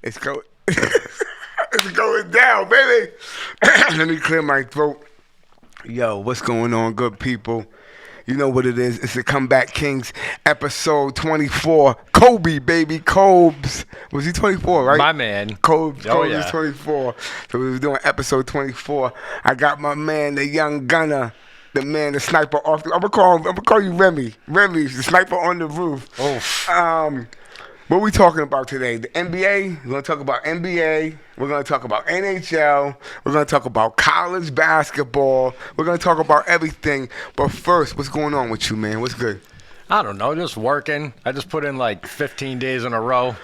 It's going. It's going down, baby. Let me clear my throat. Yo, what's going on, good people? You know what it is. It's the Comeback Kings, episode 24. Kobe, baby. Cobes. Was he 24, right? My man. Cobes Yeah. is 24. So we was doing episode 24. I got my man, the young gunner. The man, the sniper off the... I'm gonna call you Remy. Remy, the sniper on the roof. Oh. What we talking about today? The NBA. We're going to talk about NBA. We're going to talk about NHL. We're going to talk about college basketball. We're going to talk about everything. But first, what's going on with you, man? What's good? I don't know, just working. I just put in like 15 days in a row.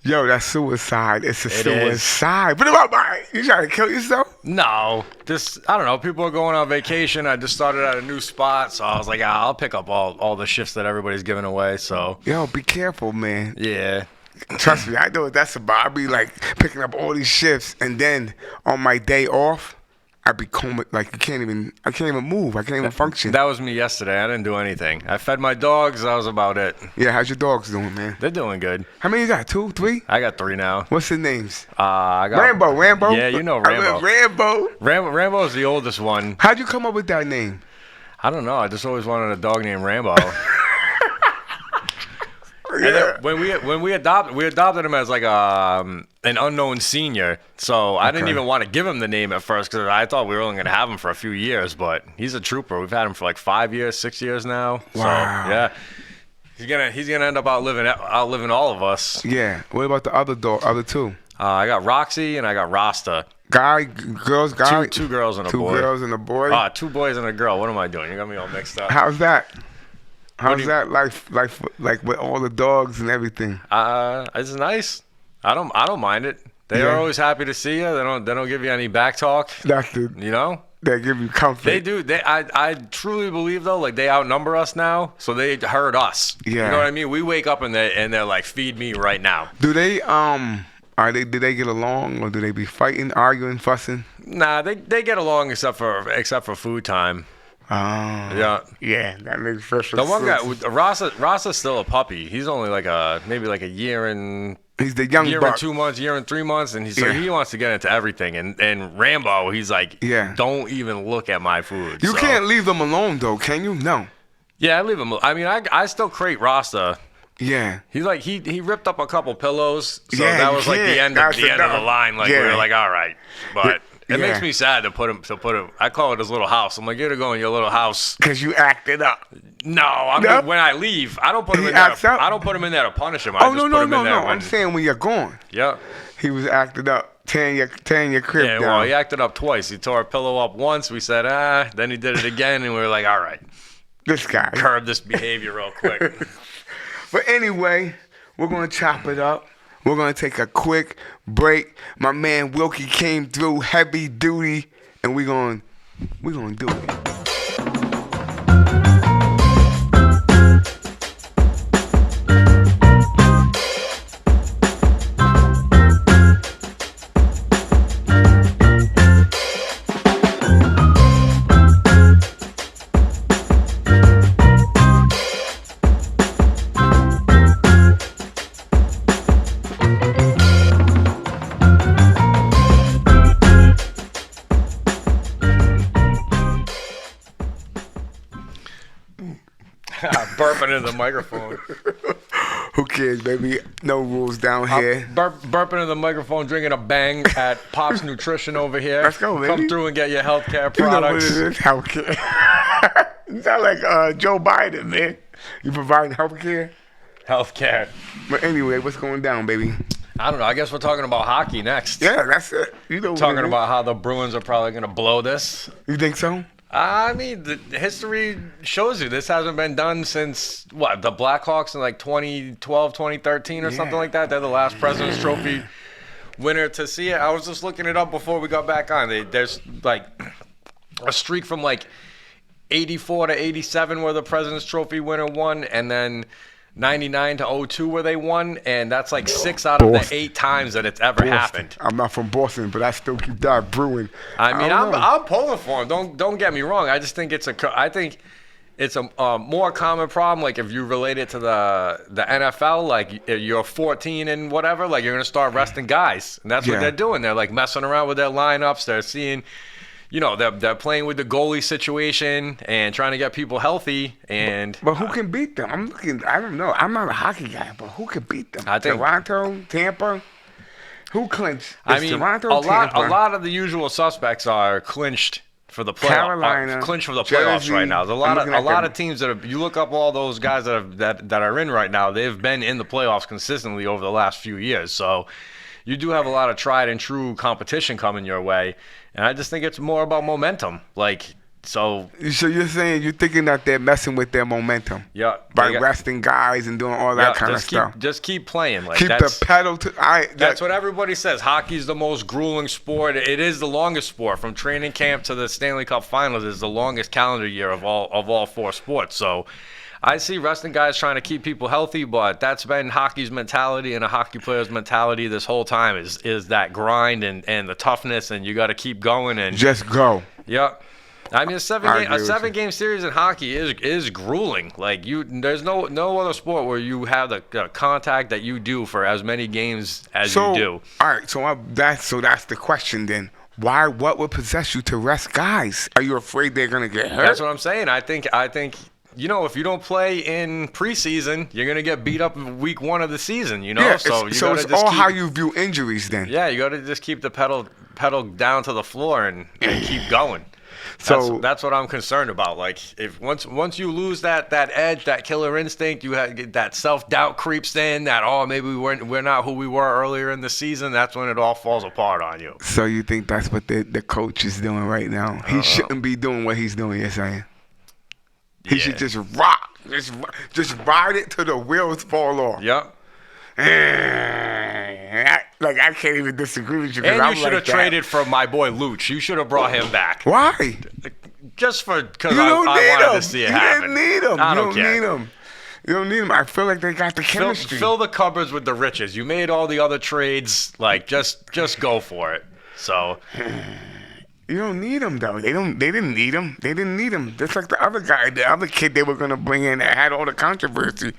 Yo, that's suicide. It's a suicide. What about mine? You trying to kill yourself? No, I don't know. People are going on vacation. I just started at a new spot, so I was like, I'll pick up all the shifts that everybody's giving away. So Yo, be careful, man. yeah. Trust me, I know what that's about. I be like picking up all these shifts, and then on my day off, I be like I can't even move. I can't even function. That was me yesterday. I didn't do anything. I fed my dogs. That was about it. Yeah, how's your dogs doing, man? They're doing good. How many you got? 2, 3? I got 3 now. What's their names? I got Rambo. Yeah, you know Rambo. Rambo is the oldest one. How'd you come up with that name? I don't know. I just always wanted a dog named Rambo. Yeah. And then when we adopted him as like an unknown senior. So I didn't even want to give him the name at first because I thought we were only going to have him for a few years. But he's a trooper. We've had him for like 5 years, 6 years now. Wow. So yeah, he's gonna end up outliving all of us. Yeah. What about the other two? I got Roxy and I got Rasta. Girls. Two girls and a boy. 2 girls and a boy. 2 boys and a girl. What am I doing? You got me all mixed up. How's that? How's that life like with all the dogs and everything? It's nice. I don't mind it. They are always happy to see you. They don't give you any back talk. That's the. You know. They give you comfort. They do. I truly believe though, like they outnumber us now, so they hurt us. Yeah. You know what I mean? We wake up and they're like, feed me right now. Do they do they get along, or do they be fighting, arguing, fussing? Nah, they get along except for food time. Yeah, that makes perfect sense. The one guy, Rasa's still a puppy. He's only like maybe a year and. He's the young year buck. and 2 months, year and 3 months, and he wants to get into everything. And Rambo, he's like, don't even look at my food. You can't leave them alone though, can you? No. Yeah, I leave him. I mean, I still crate Rasta. Yeah. He's like he ripped up a couple pillows, so that was like the end of the line. Like we were like, all right, but. It makes me sad to put him. I call it his little house. I'm like, you're to go in your little house. Cause you acted up. No, I mean, when I leave, I don't put him in there. I don't put him in there to punish him. No. I'm saying when you're gone. Yeah. He was acted up, tearing your crib down. Well, he acted up twice. He tore a pillow up once. We said, Then he did it again, and we were like, all right, this guy curb this behavior real quick. But anyway, we're gonna chop it up. We're going to take a quick break. My man Wilkie came through heavy duty, and we're going to do it. Burping into the microphone. Who cares, baby? No rules down here. Burping into the microphone, drinking a Bang at Pop's Nutrition over here. Let's go, baby. Come through and get your healthcare products. You know what it is, healthcare. You sound like Joe Biden, man. You providing healthcare? Healthcare. But anyway, what's going down, baby? I don't know. I guess we're talking about hockey next. Yeah, that's it. You know, talking about how the Bruins are probably going to blow this. You think so? I mean, the history shows you this hasn't been done since, the Blackhawks in like 2012, 2013 or something like that. They're the last President's Trophy winner to see it. I was just looking it up before we got back on. There's like a streak from like 84 to 87 where the President's Trophy winner won, and then 99 to 02 where they won, and that's like 6 out of the 8 times that it's ever happened. I'm not from Boston, but I still keep that brewing. I mean, I'm pulling for him. Don't get me wrong. I just think I think it's a more common problem. Like if you relate it to the NFL, like you're 14 and whatever, like you're gonna start resting guys, and that's what they're doing. They're like messing around with their lineups. They're seeing, they're playing with the goalie situation and trying to get people healthy. But who can beat them? I'm looking. I don't know. I'm not a hockey guy, but who can beat them? I think Toronto, Tampa. Who clinched? I mean, Toronto, a Tampa? lot of the usual suspects are clinched for the playoffs. Carolina, Clinched for the playoffs Jersey. right now. There's a lot of teams that you look up all those guys that are in right now. They've been in the playoffs consistently over the last few years. So you do have a lot of tried and true competition coming your way, and I just think it's more about momentum. So you're saying you're thinking that they're messing with their momentum, by resting guys and doing all that kind of stuff. Just keep playing. Keep the pedal to. That's what everybody says. Hockey's the most grueling sport. It is the longest sport from training camp to the Stanley Cup Finals. Is the longest calendar year of all four sports. So I see resting guys trying to keep people healthy, but that's been hockey's mentality and a hockey player's mentality this whole time is that grind and the toughness, and you got to keep going and just go. Yep. I mean, a seven game series in hockey is grueling. Like there's no other sport where you have the contact that you do for as many games as you do. All right, so that's the question then. Why? What would possess you to rest guys? Are you afraid they're gonna get hurt? That's what I'm saying. I think if you don't play in preseason, you're gonna get beat up in week 1 of the season. Yeah, so it's all how you view injuries then. Yeah, you got to just keep the pedal down to the floor and keep going. So that's what I'm concerned about. Like if once you lose that edge, that killer instinct, you have that self-doubt creeps in. That maybe we're not who we were earlier in the season. That's when it all falls apart on you. So you think that's what the coach is doing right now? He shouldn't be doing what he's doing. You're saying he should just rock, just ride it till the wheels fall off. Yep. I can't even disagree with you. And you should have traded for my boy Luch. You should have brought him back. Why? Just because I wanted to see it happen. You didn't need him. I don't care. Need him. You don't need him. I feel like they got the chemistry. Fill the cupboards with the riches. You made all the other trades. Just go for it. So. You don't need him though. They didn't need him. They didn't need him. Just like the other guy, the other kid they were gonna bring in that had all the controversy.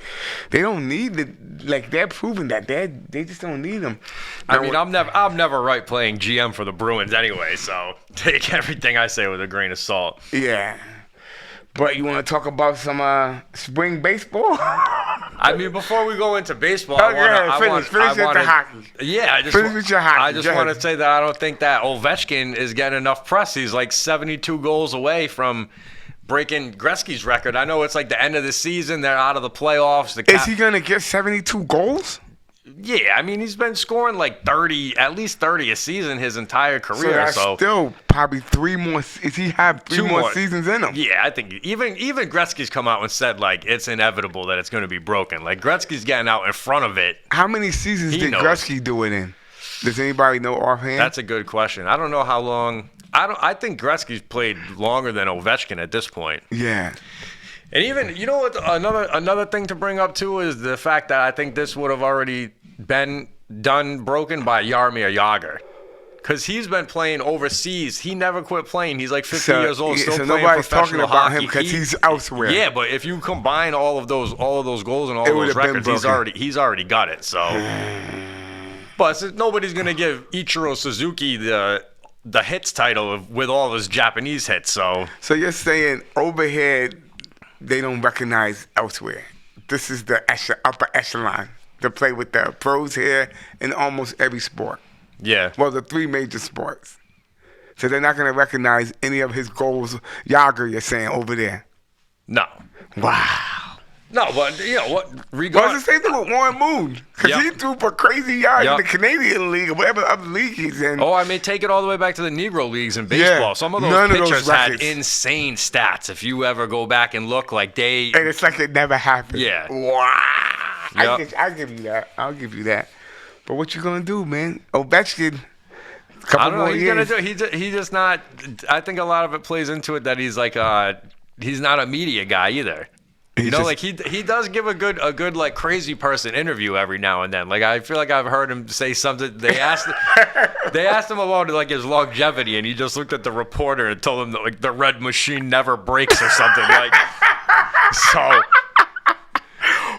They don't need they're proving that they just don't need him. I mean, I'm never right playing GM for the Bruins anyway. So take everything I say with a grain of salt. Yeah. But you want to talk about some spring baseball? I mean, before we go into baseball, finish with the hockey. Yeah, finish with your hockey. I just want to say that I don't think that Ovechkin is getting enough press. He's like 72 goals away from breaking Gretzky's record. I know it's like the end of the season. They're out of the playoffs. Is he going to get 72 goals? Yeah, I mean, he's been scoring like at least 30 a season his entire career. So still probably 3 more. Is he have 3 more seasons in him? Yeah, I think even Gretzky's come out and said like it's inevitable that it's going to be broken. Like Gretzky's getting out in front of it. How many seasons did Gretzky do it in? Does anybody know offhand? That's a good question. I don't know how long. I think Gretzky's played longer than Ovechkin at this point. Yeah. And even, you know what, another thing to bring up, too, is the fact that I think this would have already been broken by Jaromir Jagr. Because he's been playing overseas. He never quit playing. He's like 50 years old, still playing nobody's professional talking about hockey. him because he's elsewhere. Yeah, but if you combine all of those goals and all those records, he's already got it. So, but nobody's gonna give Ichiro Suzuki the hits title with all his Japanese hits. So you're saying overhead, they don't recognize elsewhere. This is the upper echelon to play with the pros here in almost every sport. Yeah. Well, the 3 major sports. So they're not going to recognize any of his goals, Jagr, you're saying, over there. No. Wow. No, but, you know, what? Well, it's the same thing with Warren Moon. Because he threw for crazy yards in the Canadian League or whatever other league he's in. Oh, I may take it all the way back to the Negro Leagues in baseball. Some of those pitchers had insane stats. If you ever go back and look, like And it's like it never happened. Yeah. Wow. Yep. I'll give you that. I'll give you that. But what you going to do, man? Ovechkin, I don't know what he's going to do. He just not – I think a lot of it plays into it that he's like he's not a media guy either. You know, like he does give a good like crazy person interview every now and then. Like I feel like I've heard him say something. They asked him about like his longevity, and he just looked at the reporter and told him that like the red machine never breaks or something. Like so.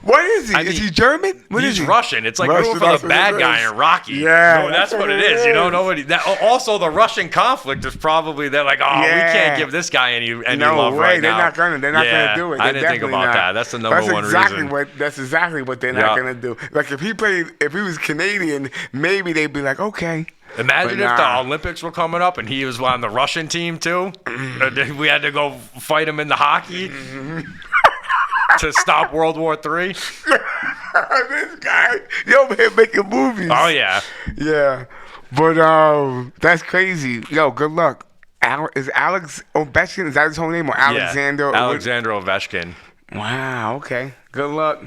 What is he? Is he German? What is he's he? Russian. It's like Russian, rooting for the bad guy in Rocky. Yeah, that's what it is. You know, nobody. Also, the Russian conflict is probably they're like, oh, we can't give this guy any love right now. They're not gonna do it. I didn't think about that. That's the number one reason. That's exactly what they're not gonna do. Like if he was Canadian, maybe they'd be like, okay. Imagine if the Olympics were coming up and he was on the Russian team too. We had to go fight him in the hockey. To stop World War III. This guy, over here making movies. Oh yeah, yeah. But that's crazy. Yo, good luck. Is Alex Ovechkin? Is that his whole name or Alexander? Yeah, Alexander Ovechkin. Wow. Okay. Good luck.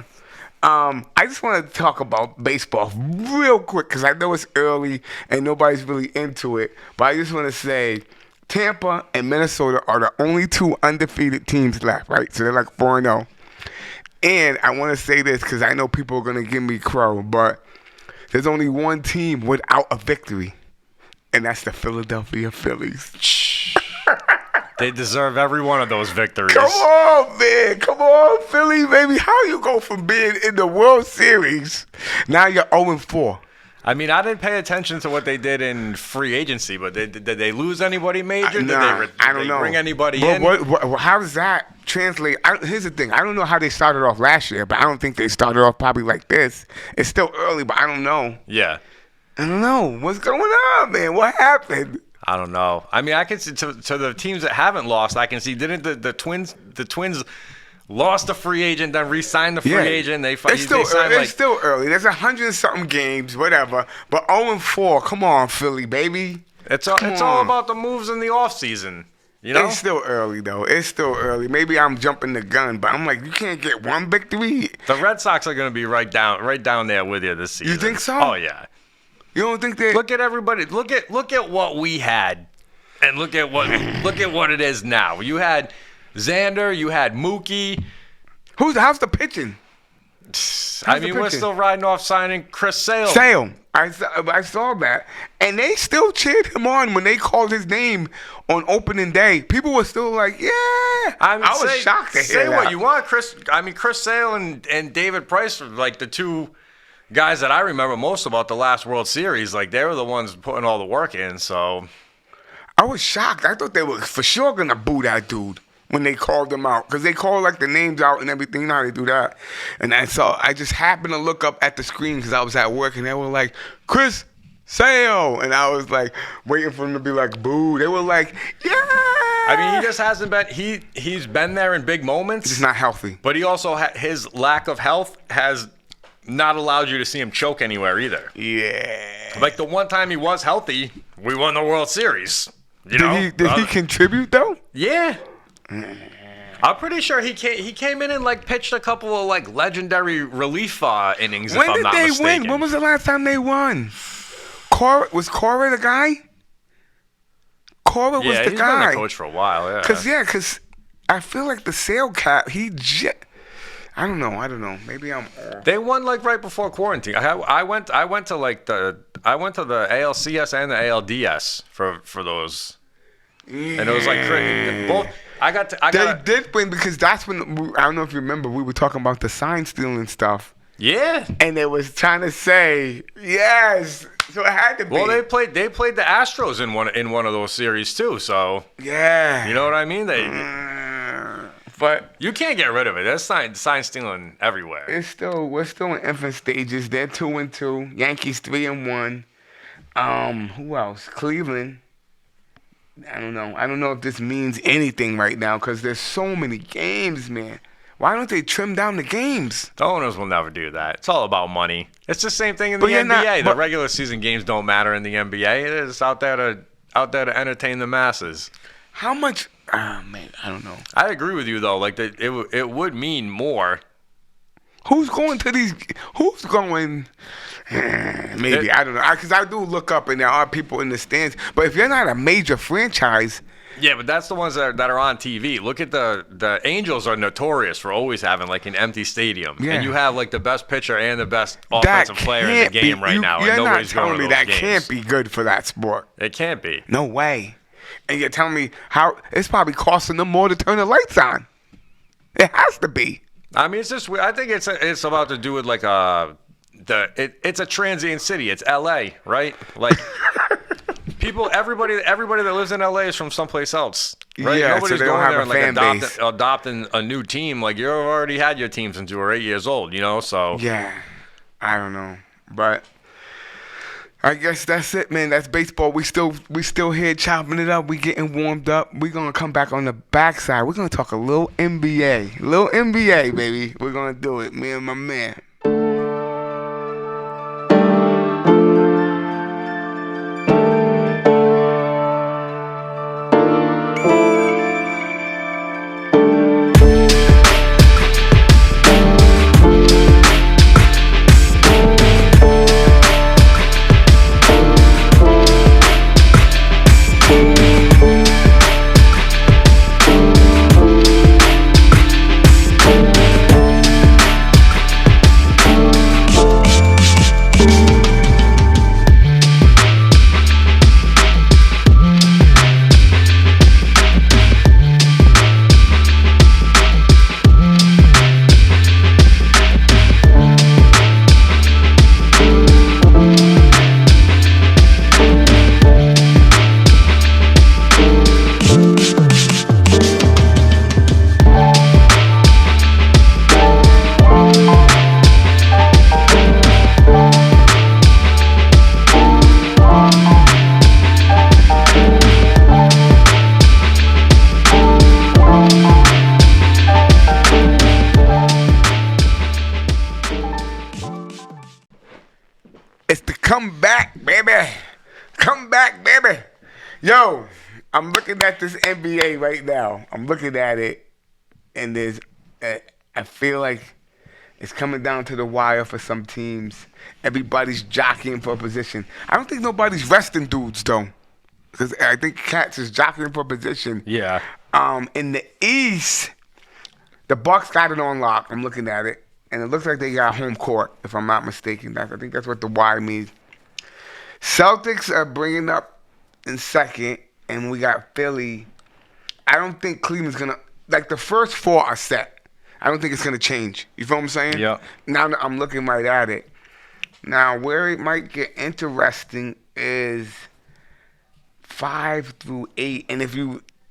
I just want to talk about baseball real quick because I know it's early and nobody's really into it. But I just want to say. Tampa and Minnesota are the only two undefeated teams left, right? So they're like 4-0. And I want to say this because I know people are going to give me crow, but there's only one team without a victory, and that's the Philadelphia Phillies. They deserve every one of those victories. Come on, man. Come on, Philly, baby. How you go from being in the World Series, now you're 0-4. I mean, I didn't pay attention to what they did in free agency, but did they lose anybody major? Did I don't know. Bring anybody in? How does that translate? Here's the thing. I don't know how they started off last year, but I don't think they started off probably like this. It's still early, but I don't know. Yeah. I don't know. What's going on, man? What happened? I don't know. I mean, I can see to the teams that haven't lost, I can see, didn't the Twins lost a free agent, then re-signed the free agent. It's still early. There's 100-something games, whatever. But 0-4, come on, Philly, baby. It's all about the moves in the offseason. You know? It's still early, though. It's still early. Maybe I'm jumping the gun, but I'm like, you can't get one victory. The Red Sox are going to be right down there with you this season. You think so? Oh, yeah. You don't think they... Look at everybody. Look at what we had, and look at what it is now. You had Xander, you had Mookie. How's the pitching? We're still riding off signing Chris Sale. I saw that. And they still cheered him on when they called his name on opening day. People were still like, yeah. I was shocked to hear say that. What you want, Chris. Chris Sale and David Price were like the two guys that I remember most about the last World Series. Like, they were the ones putting all the work in, so. I was shocked. I thought they were for sure going to boo that dude when they called them out. Because they call, like, the names out and everything. You know how they do that. And I just happened to look up at the screen because I was at work, and they were like, Chris Sale. And I was, like, waiting for them to be like, boo. They were like, yeah. I mean, he just hasn't been – he's been there in big moments. He's not healthy. But he also his lack of health has not allowed you to see him choke anywhere either. Yeah. Like, the one time he was healthy, we won the World Series. Did he contribute, though? Yeah. I'm pretty sure he came in and like pitched a couple of like legendary relief innings. When if I'm did not they mistaken. win? When was the last time they won? Was Cora the guy? Cora was the he's guy. Been the coach for a while. Yeah. Because I feel like the Sale cap. I don't know. Maybe I'm. They won like right before quarantine. I went to the ALCS and the ALDS for those. Yeah. And it was like both. They did win because that's when I don't know if you remember we were talking about the sign stealing stuff. Yeah. And they was trying to say yes, so it had to be. Well, they played the Astros in one of those series too. So yeah, you know what I mean. But you can't get rid of it. That's sign stealing everywhere. We're still in infant stages. They're 2-2. Yankees 3-1. Who else? Cleveland. I don't know. I don't know if this means anything right now because there's so many games, man. Why don't they trim down the games? The owners will never do that. It's all about money. It's the same thing in the NBA. The regular season games don't matter in the NBA. It is out there to entertain the masses. How much? Man, I don't know. I agree with you though. Like it would mean more Who's going to these? Who's going? Maybe I don't know. Because I do look up and there are people in the stands. But if you're not a major franchise, Yeah, but that's the ones that are on TV. Look at the Angels are notorious for always having like an empty stadium, Yeah. and you have like the best pitcher and the best offensive player in the game right now, and You're not nobody's telling going me to those that games. can't be good for that sport. It can't be. No way. And you're telling me how it's probably costing them more to turn the lights on. It has to be. I mean, it's just. I think it's about to do with like it's a transient city. It's L.A., right? Like everybody that lives in L.A. is from someplace else, right? Yeah, so Nobody's they don't going have there a and fan base. adopting a new team. Like you already had your team since you were 8 years old, So Yeah. I don't know. But I guess that's it, man. That's baseball. We still here chopping it up. We getting warmed up. We're gonna come back on the backside. We're gonna talk a little NBA. Little NBA, baby. We're gonna do it. Me and my man. It's the comeback, baby. Come back, baby. Yo, I'm looking at this NBA right now. I'm looking at it, and I feel like it's coming down to the wire for some teams. Everybody's jockeying for a position. I don't think nobody's resting dudes, though. Because I think Cats is jockeying for a position. Yeah. In the East, the Bucks got it on lock. I'm looking at it. And it looks like they got home court, if I'm not mistaken. I think that's what the Y means. Celtics are bringing up in second, and we got Philly. I don't think Cleveland's going to... Like, the first four are set. I don't think it's going to change. You feel what I'm saying? Yeah. Now that I'm looking right at it. Now, where it might get interesting is 5 through 8. And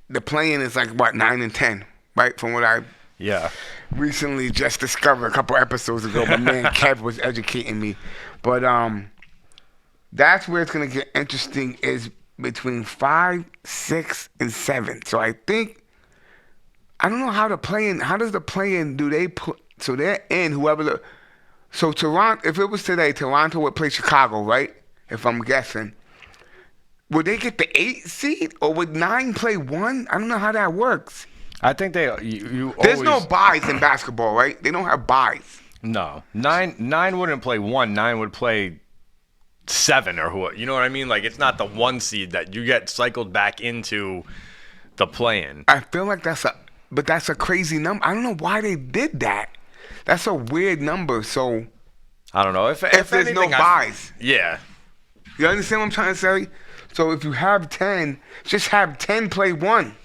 the play-in is like, what, 9 and 10, right? From what I... Yeah. recently just discovered a couple episodes ago. My man Kev was educating me. But that's where it's going to get interesting is between 5, 6, and 7. So I think, I don't know how the play-in, how does the play-in, do they put, so they're in whoever so Toronto, if it was today, Toronto would play Chicago, right? If I'm guessing. Would they get the 8 seed or would 9 play 1? I don't know how that works. I think you There's always, no buys in basketball, right? They don't have buys. No. Nine wouldn't play 1. 9 would play 7 or who. You know what I mean? Like, it's not the 1 seed that you get cycled back into the play-in. I feel like that's a crazy number. I don't know why they did that. That's a weird number. So I don't know. If there's anything, no buys. Yeah. You understand what I'm trying to say? So if you have 10, just have 10 play 1.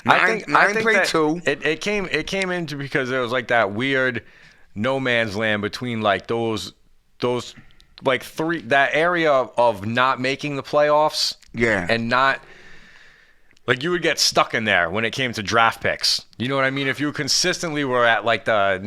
I think play that 2. It came into because there was like that weird no man's land between like those like that area of not making the playoffs. Yeah. And not like you would get stuck in there when it came to draft picks. You know what I mean? If you consistently were at like the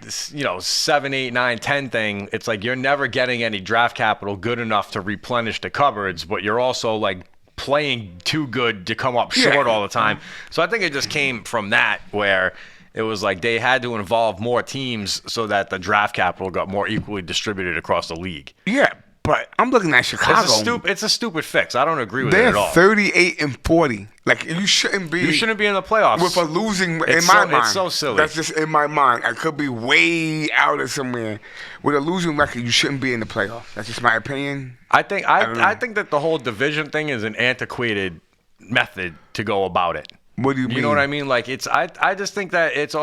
7, 8, 9, 10 thing, it's like you're never getting any draft capital good enough to replenish the cupboards, but you're also like playing too good to come up short all the time. So I think it just came from that where it was like they had to involve more teams so that the draft capital got more equally distributed across the league. Yeah, but I'm looking at Chicago. It's a stupid fix. I don't agree with it They're at all. 38-40. Like you shouldn't be. You shouldn't be in the playoffs With a losing in my mind. It's so silly. That's just in my mind. I could be way out of somewhere. With a losing record, you shouldn't be in the playoffs. That's just my opinion. I think that the whole division thing is an antiquated method to go about it. What do you mean? You know what I mean? Like I just think that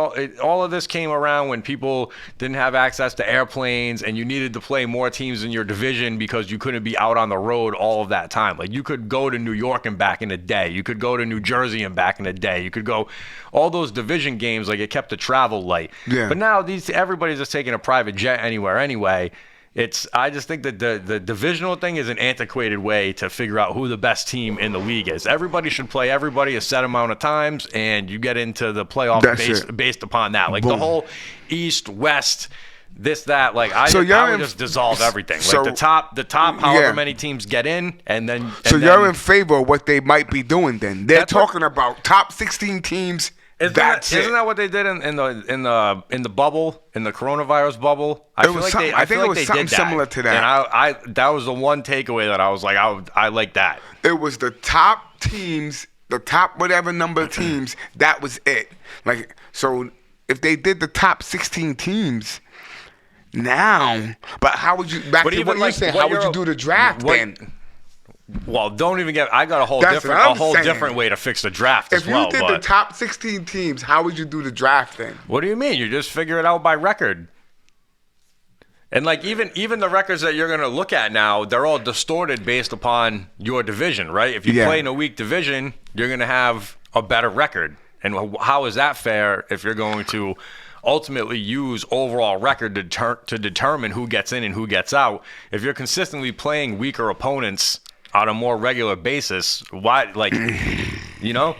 all of this came around when people didn't have access to airplanes and you needed to play more teams in your division because you couldn't be out on the road all of that time. Like you could go to New York and back in a day. You could go to New Jersey and back in a day. You could go all those division games. Like it kept the travel light. Yeah. But now everybody's just taking a private jet anywhere anyway. I just think that the divisional thing is an antiquated way to figure out who the best team in the league is. Everybody should play everybody a set amount of times, and you get into the playoff based upon that. Like the whole East, West, this, that. Like I would just dissolve everything. Like the top, however many teams get in, and then. You're in favor of what they might be doing then. They're talking about top 16 teams. Isn't that what they did in the bubble, in the coronavirus bubble? I think it was something similar to that. And that was the one takeaway that I was like, I like that. It was the top teams, the top whatever number of teams. That was it. Like so, if they did the top 16 teams, now, but how would you back to what you saying? How would you do the draft then? Well, don't even get. I got a whole different way to fix the draft as well. If you did the top 16 teams, how would you do the draft then? What do you mean? You just figure it out by record. And like even the records that you're going to look at now, they're all distorted based upon your division, right? If you play in a weak division, you're going to have a better record. And how is that fair if you're going to ultimately use overall record to determine who gets in and who gets out? If you're consistently playing weaker opponents on a more regular basis, why, like, you know?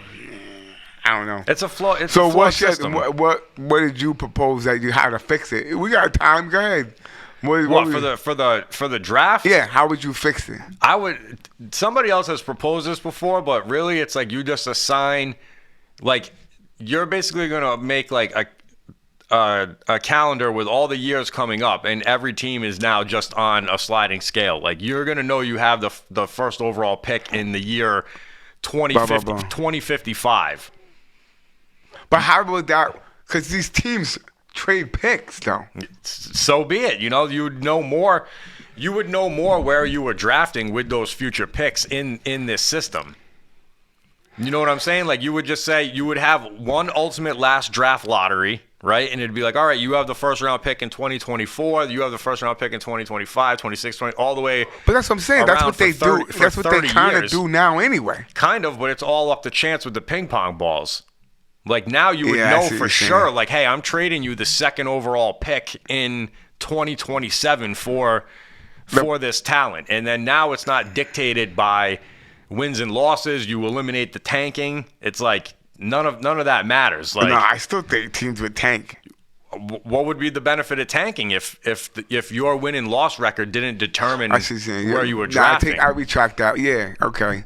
I don't know. It's a flaw. What did you propose that you how to fix it? We got time. Go ahead. For the draft? Yeah. How would you fix it? Somebody else has proposed this before, but really, it's like you just assign, like, you're basically gonna make like a calendar with all the years coming up, and every team is now just on a sliding scale. Like you're gonna know you have the first overall pick in the year 2055. But how would that? Because these teams trade picks, though. So be it. You know, you would know more where you were drafting with those future picks in this system. You know what I'm saying? Like you would just say you would have one ultimate last draft lottery, right? And it'd be like, all right, you have the first round pick in 2024, you have the first round pick in 2025, 26, 20, all the way. But that's what I'm saying. That's what they do. That's what they kind of do now anyway. Kind of, but it's all up to chance with the ping pong balls. Like now you would know for sure, like, hey, I'm trading you the second overall pick in 2027 for this talent. And then now it's not dictated by wins and losses. You eliminate the tanking. It's like none of that matters. Like, no, I still think teams would tank. What would be the benefit of tanking if your win and loss record didn't determine where you were drafting? I retract that. Yeah, okay.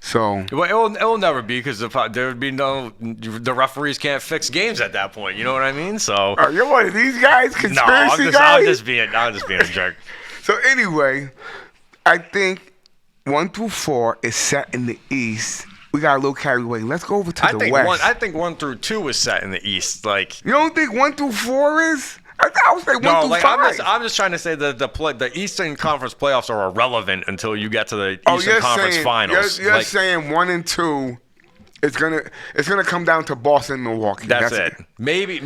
So well, it'll never be because there would be the referees can't fix games at that point. You know what I mean? So you're one of these guys, conspiracy guys. I'm just being a jerk. So anyway, I think 1 through 4 is set in the East. We got a little carried away. Let's go over to the West. I think 1 through 2 is set in the East. Like you don't think 1 through 4 is? I was like 1 through 5. I'm just trying to say that the Eastern Conference playoffs are irrelevant until you get to the Eastern Conference Finals. You're saying 1 and 2 is gonna come down to Boston and Milwaukee. That's it. Maybe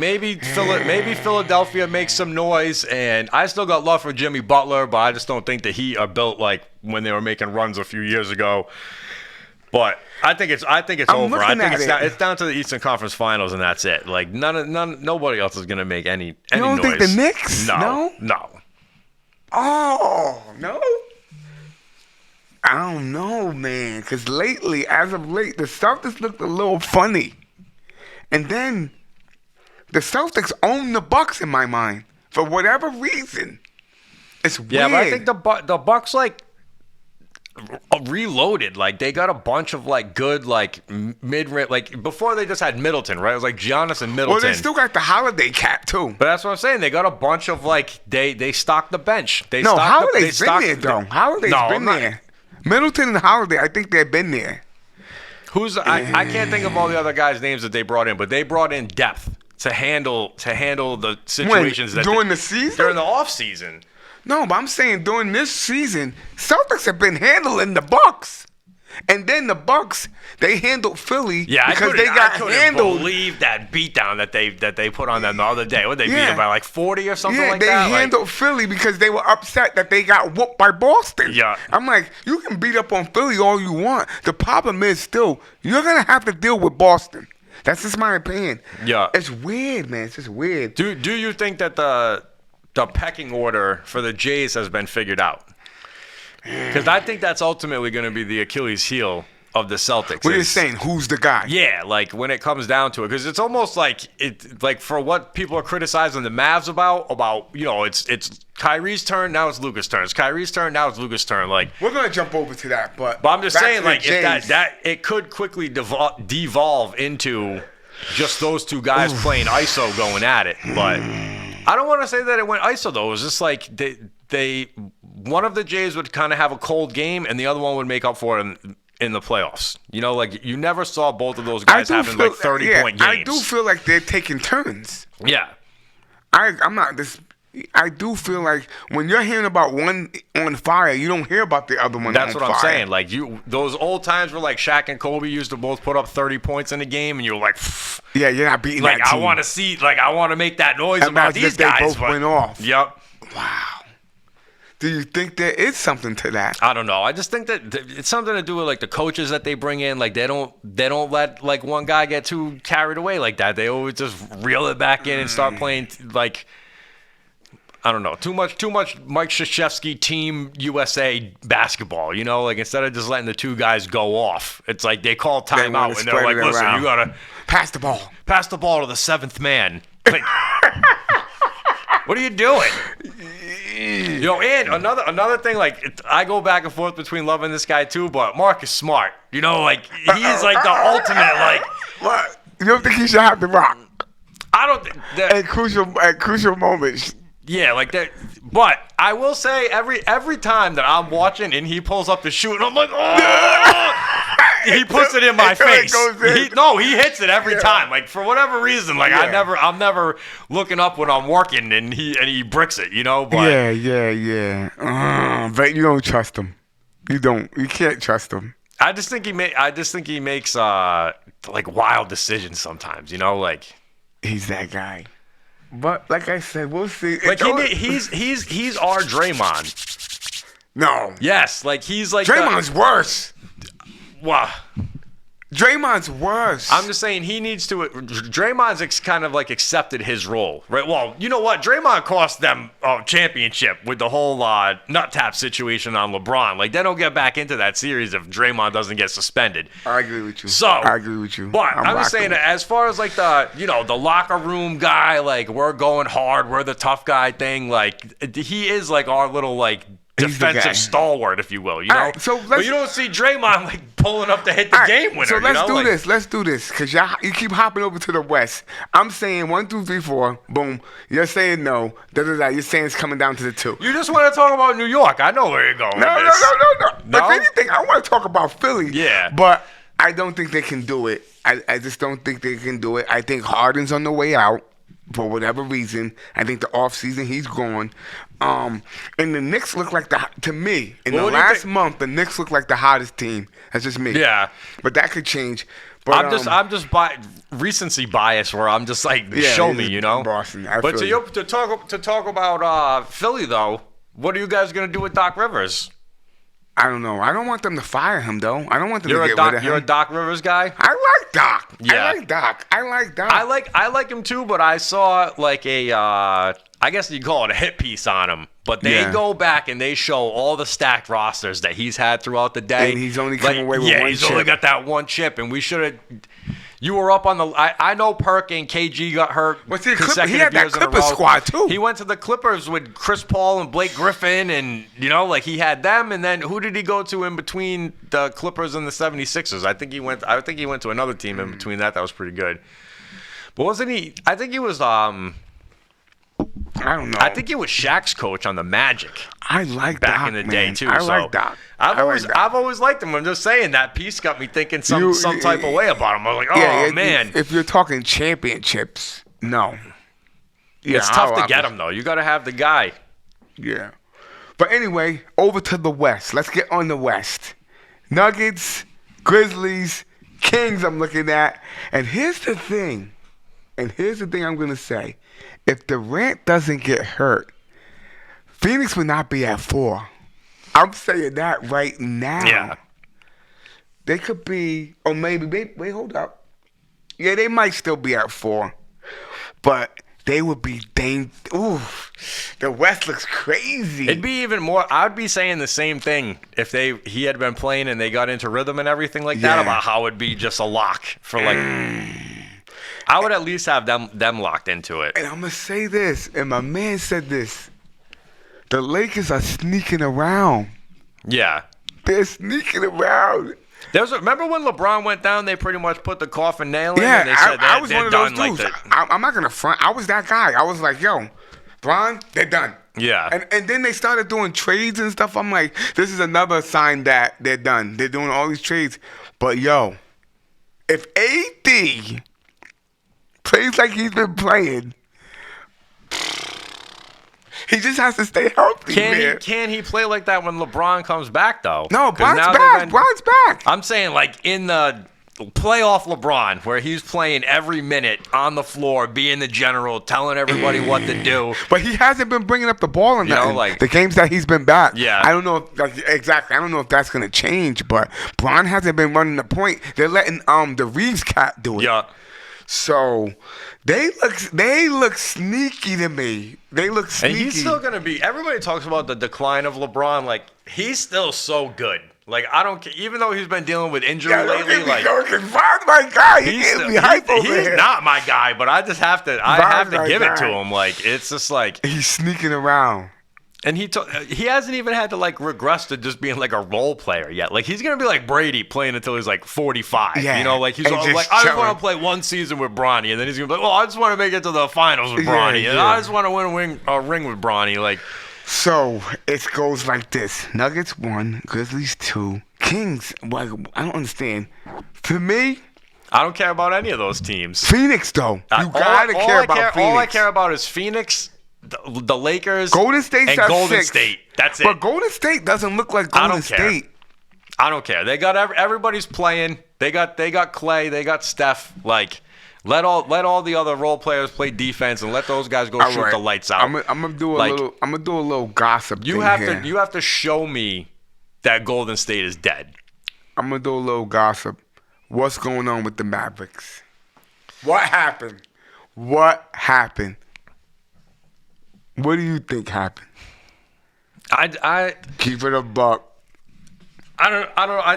Philadelphia makes some noise, and I still got love for Jimmy Butler, but I just don't think the Heat are built like when they were making runs a few years ago. But I think it's over. I think it's down to the Eastern Conference Finals, and that's it. Like nobody else is gonna make any noise. You don't think the Knicks? No. Oh no. I don't know, man. Because as of late, the Celtics looked a little funny, and then the Celtics own the Bucks in my mind for whatever reason. It's weird. Yeah, but I think the Bucks like. reloaded. Like they got a bunch of like good like mid-range. Like before they just had Middleton, right? It was like Giannis and Middleton. Well, they still got the Holiday cap too. But that's what I'm saying. They got a bunch of like they stocked the bench. Holiday's been there though. Holiday's been there. Middleton and Holiday, I think they've been there. I can't think of all the other guys' names that they brought in, but they brought in depth to handle the situations during the season, during the off season. No, but I'm saying during this season, Celtics have been handling the Bucks. And then the Bucks, they handled Philly because they got handled. I couldn't believe that beatdown that they put on them the other day. What, they beat them by like 40 or something like that? Yeah, they handled Philly because they were upset that they got whooped by Boston. Yeah. I'm like, you can beat up on Philly all you want. The problem is still, you're going to have to deal with Boston. That's just my opinion. Yeah. It's weird, man. It's just weird. Do you think that the pecking order for the Jays has been figured out? Because I think that's ultimately going to be the Achilles heel of the Celtics. What are you saying? Who's the guy? Yeah, like when it comes down to it, because it's almost like for what people are criticizing the Mavs about it's Kyrie's turn, now it's Luka's turn. It's Kyrie's turn, now it's Luka's turn. Like we're gonna jump over to that, but I'm just saying, like if that it could quickly devolve into just those two guys playing ISO going at it. But I don't want to say that it went ISO though. It was just like they one of the Jays would kind of have a cold game, and the other one would make up for it in the playoffs. You know, like you never saw both of those guys having like 30-point games. I do feel like they're taking turns. Yeah. I'm not this. I do feel like when you're hearing about one on fire, you don't hear about the other one. That's on what fire. I'm saying. Like those old times where like Shaq and Kobe used to both put up 30 points in a game, and you're like, yeah, you're not beating like that team. I want to make that noise about these guys. They both went off. Yep. Wow. Do you think there is something to that? I don't know. I just think that it's something to do with like the coaches that they bring in. Like they don't let like one guy get too carried away like that. They always just reel it back in and start playing like, I don't know, too much Mike Krzyzewski team USA basketball. You know, like instead of just letting the two guys go off, it's like they call timeout and they're like, listen, you gotta pass the ball to the seventh man. Like, what are you doing? You know, and another thing, like I go back and forth between loving this guy too, but Mark is smart. You know, like he's like the ultimate. Like, what? You don't think he should have the rock? I don't think that at crucial moments. Yeah, like that. But I will say every time that I'm watching and he pulls up to shoot, and I'm like, oh. He puts it in my face. He hits it every time. Like for whatever reason, like I'm never looking up when I'm working, and he bricks it, you know. But but you don't trust him. You don't. You can't trust him. I just think he makes like wild decisions sometimes, you know. Like he's that guy. But like I said, we'll see. Like he's our Draymond. No. Yes, like he's like Draymond's worse. Wow. Draymond's worse. I'm just saying he needs to. Draymond's kind of like accepted his role, right? Well, you know what? Draymond cost them a championship with the whole nut tap situation on LeBron. Like they don't get back into that series if Draymond doesn't get suspended. I agree with you. I agree with you. But I'm just saying, as far as like the locker room guy, like we're going hard, we're the tough guy thing. Like he is like our little like defensive stalwart, if you will. You know, right, but you don't see Draymond like pulling up to hit the game winner. So let's do this, because you keep hopping over to the West. I'm saying 1, 2, 3, 4, boom. You're saying no. You're saying it's coming down to the 2. You just want to talk about New York. I know where you're going. No. If anything, I want to talk about Philly. Yeah. But I don't think they can do it. I just don't think they can do it. I think Harden's on the way out. For whatever reason, I think the offseason he's gone. And the Knicks look like to me, in the last month, the Knicks look like the hottest team. That's just me. Yeah. But that could change. But I'm just recency bias where I'm just like, show me, you know. Boston. But to talk about Philly though, what are you guys gonna do with Doc Rivers? I don't know. I don't want them to fire him though. I don't want them to get rid of him. You're a Doc Rivers guy? I like Doc. Yeah. I like Doc. I like him too, but I saw like a I guess you call it a hit piece on him. But they go back and they show all the stacked rosters that he's had throughout the day. And he's only come away with one chip. Yeah, he's only got that one chip, and we should have. You were up on the. I know Perk and KG got hurt. But see, consecutive he had that years in a Clippers row. squad too. He went to the Clippers with Chris Paul and Blake Griffin, and like he had them. And then who did he go to in between the Clippers and the 76ers? I think he went to another team in between that. That was pretty good. But wasn't he? I think he was. I don't know. I think he was Shaq's coach on the Magic. I like back Doc, in the man. day too. I so like Doc. I've always liked him. I'm just saying that piece got me thinking some type of way about him. I was like, oh man. If you're talking championships, no. Yeah, it's tough to get him though. You got to have the guy. Yeah. But anyway, over to the West. Let's get on the West. Nuggets, Grizzlies, Kings. I'm looking at, and here's the thing. I'm gonna say. If Durant doesn't get hurt, Phoenix would not be at 4. I'm saying that right now. Yeah. They could be, or maybe, wait, hold up. Yeah, they might still be at 4. But they would be Ooh, the West looks crazy. It'd be even more. I'd be saying the same thing if he had been playing and they got into rhythm and everything like that about how it'd be just a lock for like. I would at least have them locked into it. And I'm going to say this, and my man said this. The Lakers are sneaking around. Yeah. They're sneaking around. Remember when LeBron went down, they pretty much put the coffin nail in and they said I was they're one of those done. dudes. Like I'm not going to front. I was that guy. I was like, yo, Bron, they're done. Yeah. And then they started doing trades and stuff. I'm like, this is another sign that they're done. They're doing all these trades. But, yo, if AD plays like he's been playing, he just has to stay healthy, man. Can he play like that when LeBron comes back, though? No, Bron's back. Bron's back. I'm saying, like, in the playoff LeBron, where he's playing every minute on the floor, being the general, telling everybody what to do. But he hasn't been bringing up the ball in the games that he's been back. Yeah. I don't know exactly. I don't know if that's gonna change, but Bron hasn't been running the point. They're letting the Reeves cat do it. Yeah. So they look sneaky to me. They look sneaky. And he's still gonna be. Everybody talks about the decline of LeBron. Like, he's still so good. Like, I don't care. Even though he's been dealing with injury lately, like, Bron's my guy. He's not my guy, but I just have to. I have to give it to him. Like, it's just like he's sneaking around. And he hasn't even had to like regress to just being like a role player yet. Like, he's gonna be like Brady playing until he's like 45. Yeah. You know, like he's all, like, I just want to play one season with Bronny, and then he's gonna be like, well, I just want to make it to the finals with Bronny, and I just want to win a ring with Bronny. Like, so it goes like this: Nuggets 1, Grizzlies 2, Kings. Like, I don't understand. For me, I don't care about any of those teams. Phoenix, though, you gotta care about Phoenix. All I care about is Phoenix. The Lakers, Golden State's and at Golden 6. State. That's it. But Golden State doesn't look like Golden State. I don't care. They got everybody's playing. They got Clay. They got Steph. Like, let all the other role players play defense and let those guys go shoot the lights out. I'm gonna do a little gossip. You have to show me that Golden State is dead. I'm gonna do a little gossip. What's going on with the Mavericks? What happened? What do you think happened? I keep it a buck. I don't know. I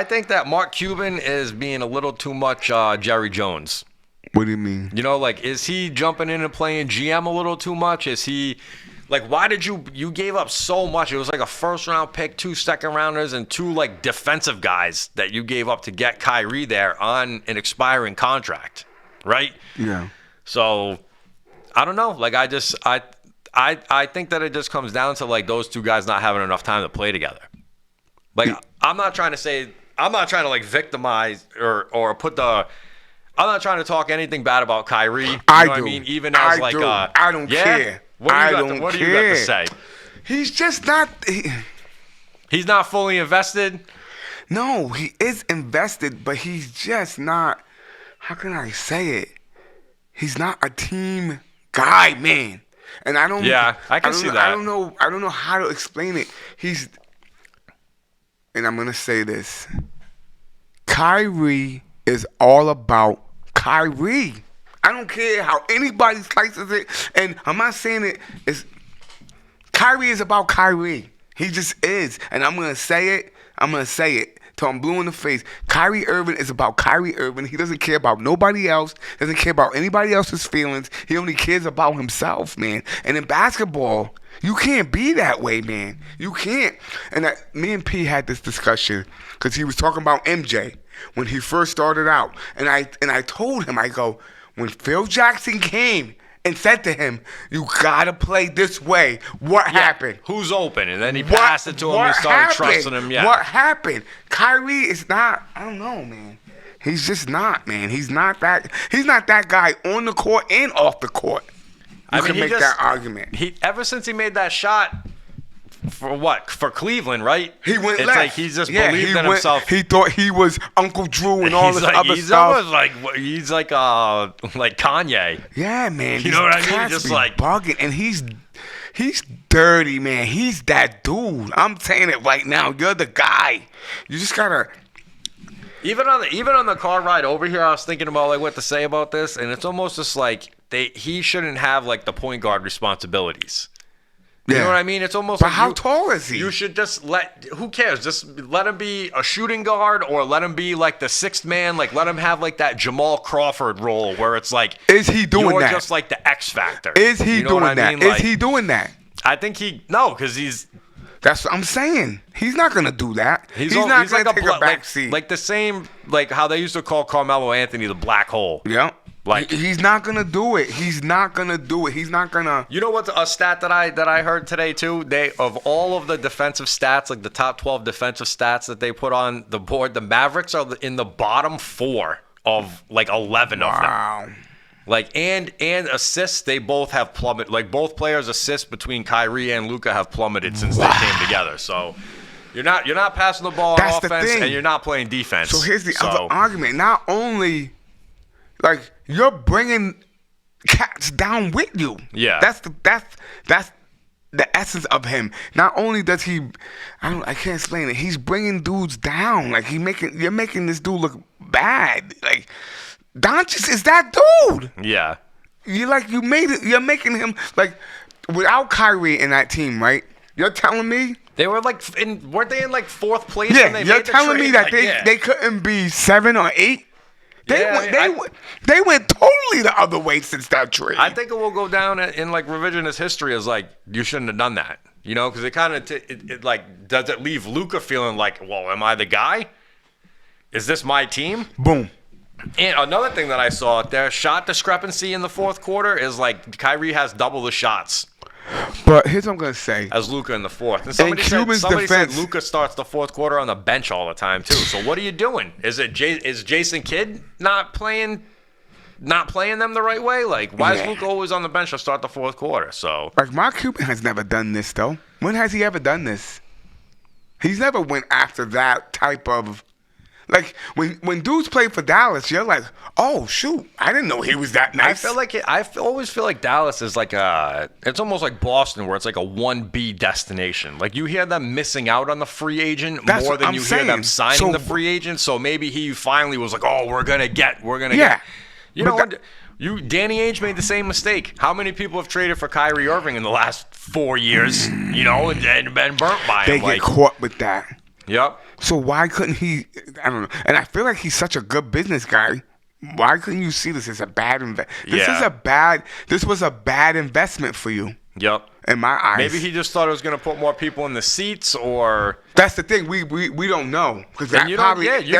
think that Mark Cuban is being a little too much Jerry Jones. What do you mean? You know, like, is he jumping in and playing GM a little too much? Is he like, why did you gave up so much? It was like a first round pick, 2 second rounders, and 2 like defensive guys that you gave up to get Kyrie there on an expiring contract, right? Yeah. So I don't know. Like, I think that it just comes down to like those 2 guys not having enough time to play together. Like, I'm not trying to like victimize or put the. I'm not trying to talk anything bad about Kyrie. You know what I mean? Even as I don't care. What do you got to say? He's just not. He's not fully invested. No, he is invested, but he's just not. How can I say it? He's not a team guy, man. And I don't. Yeah, I can see that. I don't know how to explain it. And I'm gonna say this. Kyrie is all about Kyrie. I don't care how anybody slices it, and I'm not saying it's. Kyrie is about Kyrie. He just is, and I'm gonna say it. till I'm blue in the face. Kyrie Irving is about Kyrie Irving. He doesn't care about nobody else. Doesn't care about anybody else's feelings. He only cares about himself, man. And in basketball, you can't be that way, man. You can't. And me and P had this discussion because he was talking about MJ when he first started out. And I told him, I go, when Phil Jackson came and said to him, you gotta play this way. What happened? Who's open? And then he passed it to him and started trusting him. Yeah. What happened? Kyrie is not, I don't know, man. He's just not, man. He's not that guy on the court and off the court. You can make that argument. Ever since he made that shot for what? For Cleveland, right? He went it's left. Like he just believed in himself. He thought he was Uncle Drew and all this other he's stuff. He's like Kanye. Yeah, man. You know what I mean? Just like bugging, and he's dirty, man. He's that dude. I'm saying it right now. You're the guy. You just gotta. Even on the car ride over here, I was thinking about like what to say about this, and it's almost just like he shouldn't have like the point guard responsibilities. You know what I mean? It's almost but like how tall is he? You should just who cares? Just let him be a shooting guard or let him be like the sixth man. Like let him have like that Jamal Crawford role where it's like, is he doing you're that? Just like the X Factor. Is he doing that? I mean? Is he doing that? I think because he's. That's what I'm saying. He's not gonna do that. He's not gonna take a back seat. Like the same, like how they used to call Carmelo Anthony the black hole. Yeah. Like he's not gonna do it. He's not gonna do it. He's not gonna. You know what? A stat that I heard today too. Of all of the defensive stats, like the top 12 defensive stats that they put on the board, the Mavericks are in the bottom 4 of like 11 of them. Wow. Like and assists, they both have plummeted. Like both players' assists between Kyrie and Luka have plummeted since they came together. So you're not passing the ball on offense and you're not playing defense. So here's the other argument. Not only like you're bringing cats down with you. Yeah. That's the essence of him. Not only does he, I can't explain it. He's bringing dudes down. Like you're making this dude look bad. Like. Doncic is that dude. Yeah. You're making him like without Kyrie in that team, right? You're telling me they were like weren't they in like 4th place? Yeah, when they you're made the telling me trade? that they couldn't be 7 or 8. They went totally the other way since that trade. I think it will go down in like revisionist history as like you shouldn't have done that, you know, because it kind of like does it leave Luka feeling like, well, am I the guy? Is this my team? Boom. And another thing that I saw, their shot discrepancy in the 4th quarter is like Kyrie has double the shots. But here's what I'm gonna say: as Luka in the 4th, and somebody said Luka starts the 4th quarter on the bench all the time too. So what are you doing? Is Jason Kidd not playing them the right way? Like why is Luka always on the bench to start the 4th quarter? So like Mark Cuban has never done this though. When has he ever done this? He's never went after that type of. Like when dudes play for Dallas, you're like, oh shoot, I didn't know he was that nice. I always feel like Dallas is like it's almost like Boston where it's like a 1B destination. Like you hear them missing out on the free agent more than you hear them signing the free agent. So maybe he finally was like, oh, we're gonna get. You know what? Danny Ainge made the same mistake. How many people have traded for Kyrie Irving in the last 4 years? You know, and been burnt by him. They get caught with that. Yep. So why couldn't he? I don't know. And I feel like he's such a good business guy. Why couldn't you see this as a bad This was a bad investment for you. Yep. In my eyes. Maybe he just thought it was going to put more people in the seats, or that's the thing. We don't know because there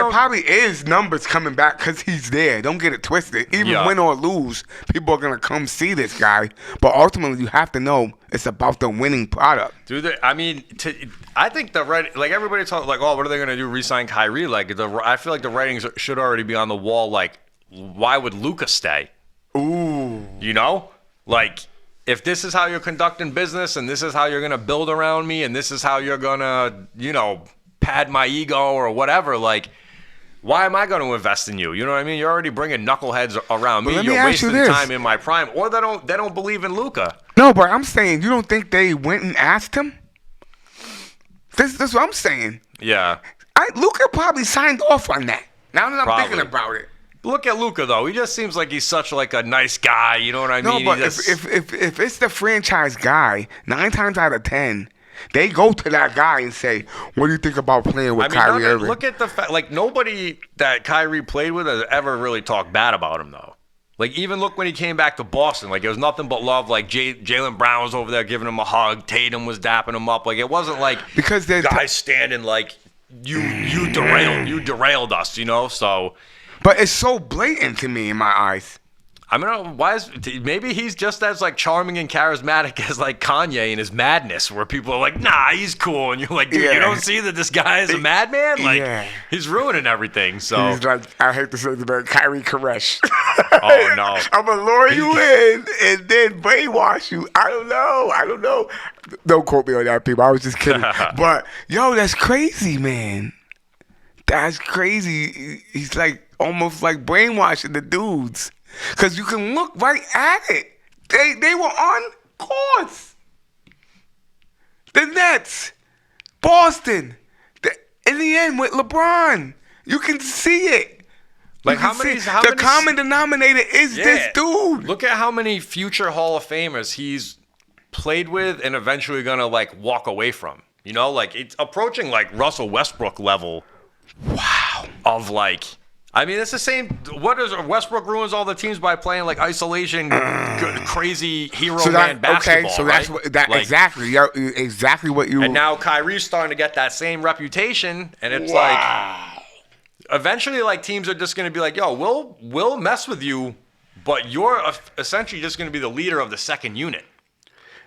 probably is numbers coming back because he's there. Don't get it twisted. Even win or lose, people are gonna come see this guy. But ultimately, you have to know it's about the winning product. I think like everybody talks like, oh, what are they gonna do? Re-sign Kyrie? Like I feel like the writings should already be on the wall. Like, why would Luka stay? Ooh. You know, like. If this is how you're conducting business and this is how you're going to build around me and this is how you're going to, you know, pad my ego or whatever, like, why am I going to invest in you? You know what I mean? You're already bringing knuckleheads around me. You're wasting time in my prime. Or they don't believe in Luka. No, but I'm saying, you don't think they went and asked him? This is what I'm saying. Yeah. Luka probably signed off on that. Now that I'm thinking about it. Look at Luka though. He just seems like he's such like a nice guy. You know what I mean? No, but if it's the franchise guy, 9 times out of 10, They go to that guy and say, "What do you think about playing with Kyrie Irving?" Look at the fact, like, nobody that Kyrie played with has ever really talked bad about him, though. Like, even look when he came back to Boston. Like, it was nothing but love. Like, Jaylen Brown was over there giving him a hug. Tatum was dapping him up. Like, it wasn't like because there's guys standing like, you derailed us, you know? So, but it's so blatant to me in my eyes. I mean, maybe he's just as like charming and charismatic as like Kanye in his madness, where people are like, "Nah, he's cool," and you're like, "Dude, you don't see that this guy is a madman? Like, he's ruining everything." So he's like, I hate to say the but Kyrie Koresh. Oh no, I'm gonna lure you in and then brainwash you. I don't know. Don't quote me on that, people. I was just kidding. But yo, that's crazy, man. That's crazy. He's like almost like brainwashing the dudes. Because you can look right at it. They were on course. The Nets, Boston, in the end with LeBron. You can see it. Like the common denominator is this dude. Look at how many future Hall of Famers he's played with and eventually gonna like walk away from. You know, like it's approaching like Russell Westbrook level. Wow. Of like, I mean, it's the same. What is Westbrook ruins all the teams by playing like isolation, crazy hero man basketball. Okay, so right? that's exactly what you. And now Kyrie's starting to get that same reputation, and it's like, eventually, like teams are just going to be like, "Yo, we'll mess with you, but you're essentially just going to be the leader of the second unit."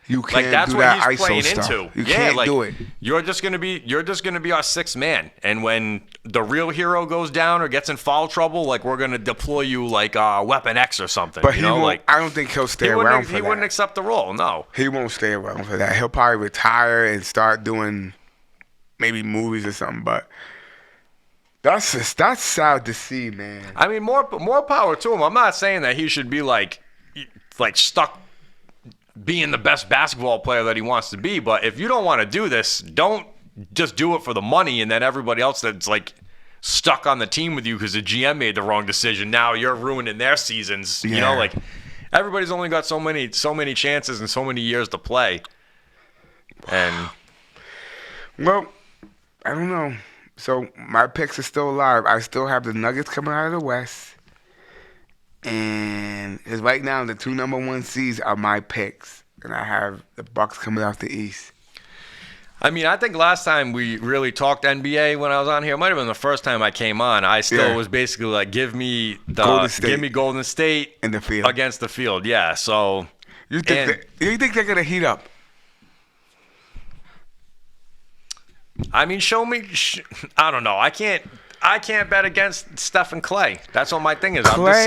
You can't like that's do what that he's ISO playing stuff. into. You can't like, do it. You're just gonna be our sixth man. And when the real hero goes down or gets in foul trouble, like we're gonna deploy you like Weapon X or something. But you know, like I don't think he'll stay around for that. He wouldn't accept the role. No, he won't stay around for that. He'll probably retire and start doing maybe movies or something. But that's sad to see, man. I mean, more power to him. I'm not saying that he should be like stuck being the best basketball player that he wants to be, but if you don't want to do this, don't just do it for the money and then everybody else that's like stuck on the team with you because the GM made the wrong decision, now you're ruining their seasons. You know, like everybody's only got so many chances and so many years to play. And well, I don't know. So my picks are still alive. I still have the Nuggets coming out of the West. And because right now the two number one seeds are my picks, and I have the Bucks coming off the East. I mean, I think last time we really talked NBA when I was on here, it might have been the first time I came on. I still was basically like, give me Golden State in the field against the field. Yeah. So you think they're gonna heat up? I mean, show me. I don't know. I can't bet against Steph and Clay. That's what my thing is. I've just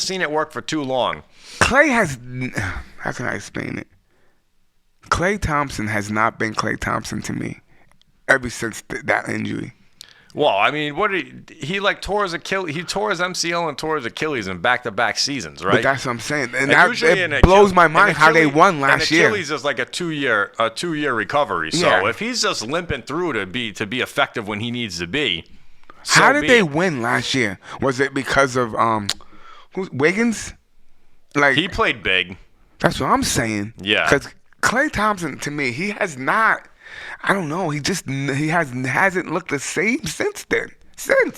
seen it work for too long. Clay has. How can I explain it? Klay Thompson has not been Klay Thompson to me ever since that injury. Well, I mean, he tore his Achilles, he tore his MCL and tore his Achilles in back-to-back seasons, right? But that's what I'm saying, and it blows my mind how they won last year. Achilles is like a two-year recovery. So if he's just limping through to be effective when he needs to be. How did they win last year? Was it because of Wiggins? Like he played big. That's what I'm saying. Yeah. Because Klay Thompson, to me, he has not. I don't know. He hasn't looked the same since then. And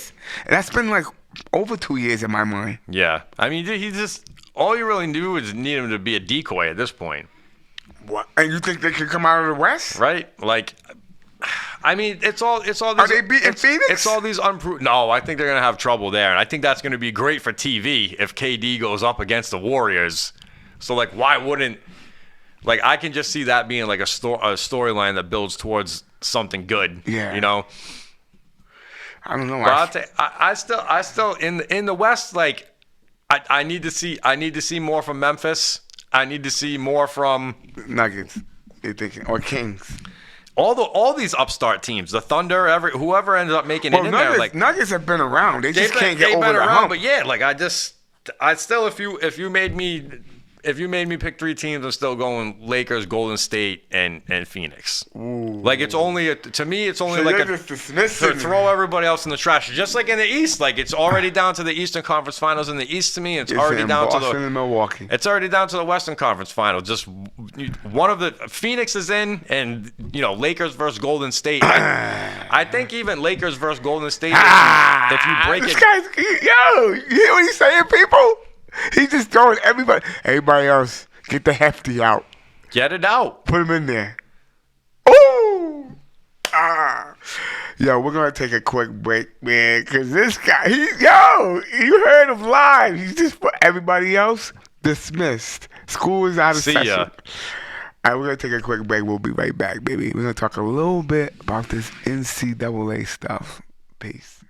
that's been like over 2 years in my mind. Yeah. I mean, he just all you really do is need him to be a decoy at this point. What? And you think they can come out of the West? Right? Like. I mean, it's all. These, are they beating Phoenix? It's all these unproven. No, I think they're gonna have trouble there, and I think that's gonna be great for TV if KD goes up against the Warriors. So like, why wouldn't? Like, I can just see that being like a storyline that builds towards something good. Yeah. You know. I don't know. But I still in the West, like, I need to see more from Memphis. I need to see more from Nuggets. You're thinking or Kings. All these upstart teams, the Thunder, whoever ends up making it in Nuggets, there, like Nuggets have been around. They just can't get over the hump. But yeah, like I still, if you made me pick three teams, I'm still going Lakers, Golden State, and Phoenix. Ooh. Like it's only to me, it's only so like just dismissing. to throw everybody else in the trash. Just like in the East, like it's already down to the Eastern Conference Finals in the East to me. It's already down Boston to and Milwaukee. It's already down to the Western Conference Finals. Just one of the Phoenix is in, and Lakers versus Golden State. I think even Lakers versus Golden State. If you break this it, guy's, you hear what he's saying, people? He's just throwing everybody else. Get the hefty out. Get it out. Put him in there. Ooh. Yo, we're gonna take a quick break, man, because this guy, you heard him live. He's just put everybody else dismissed. School is out of See session. ya. All right, we're gonna take a quick break. We'll be right back, baby. We're gonna talk a little bit about this NCAA stuff. Peace.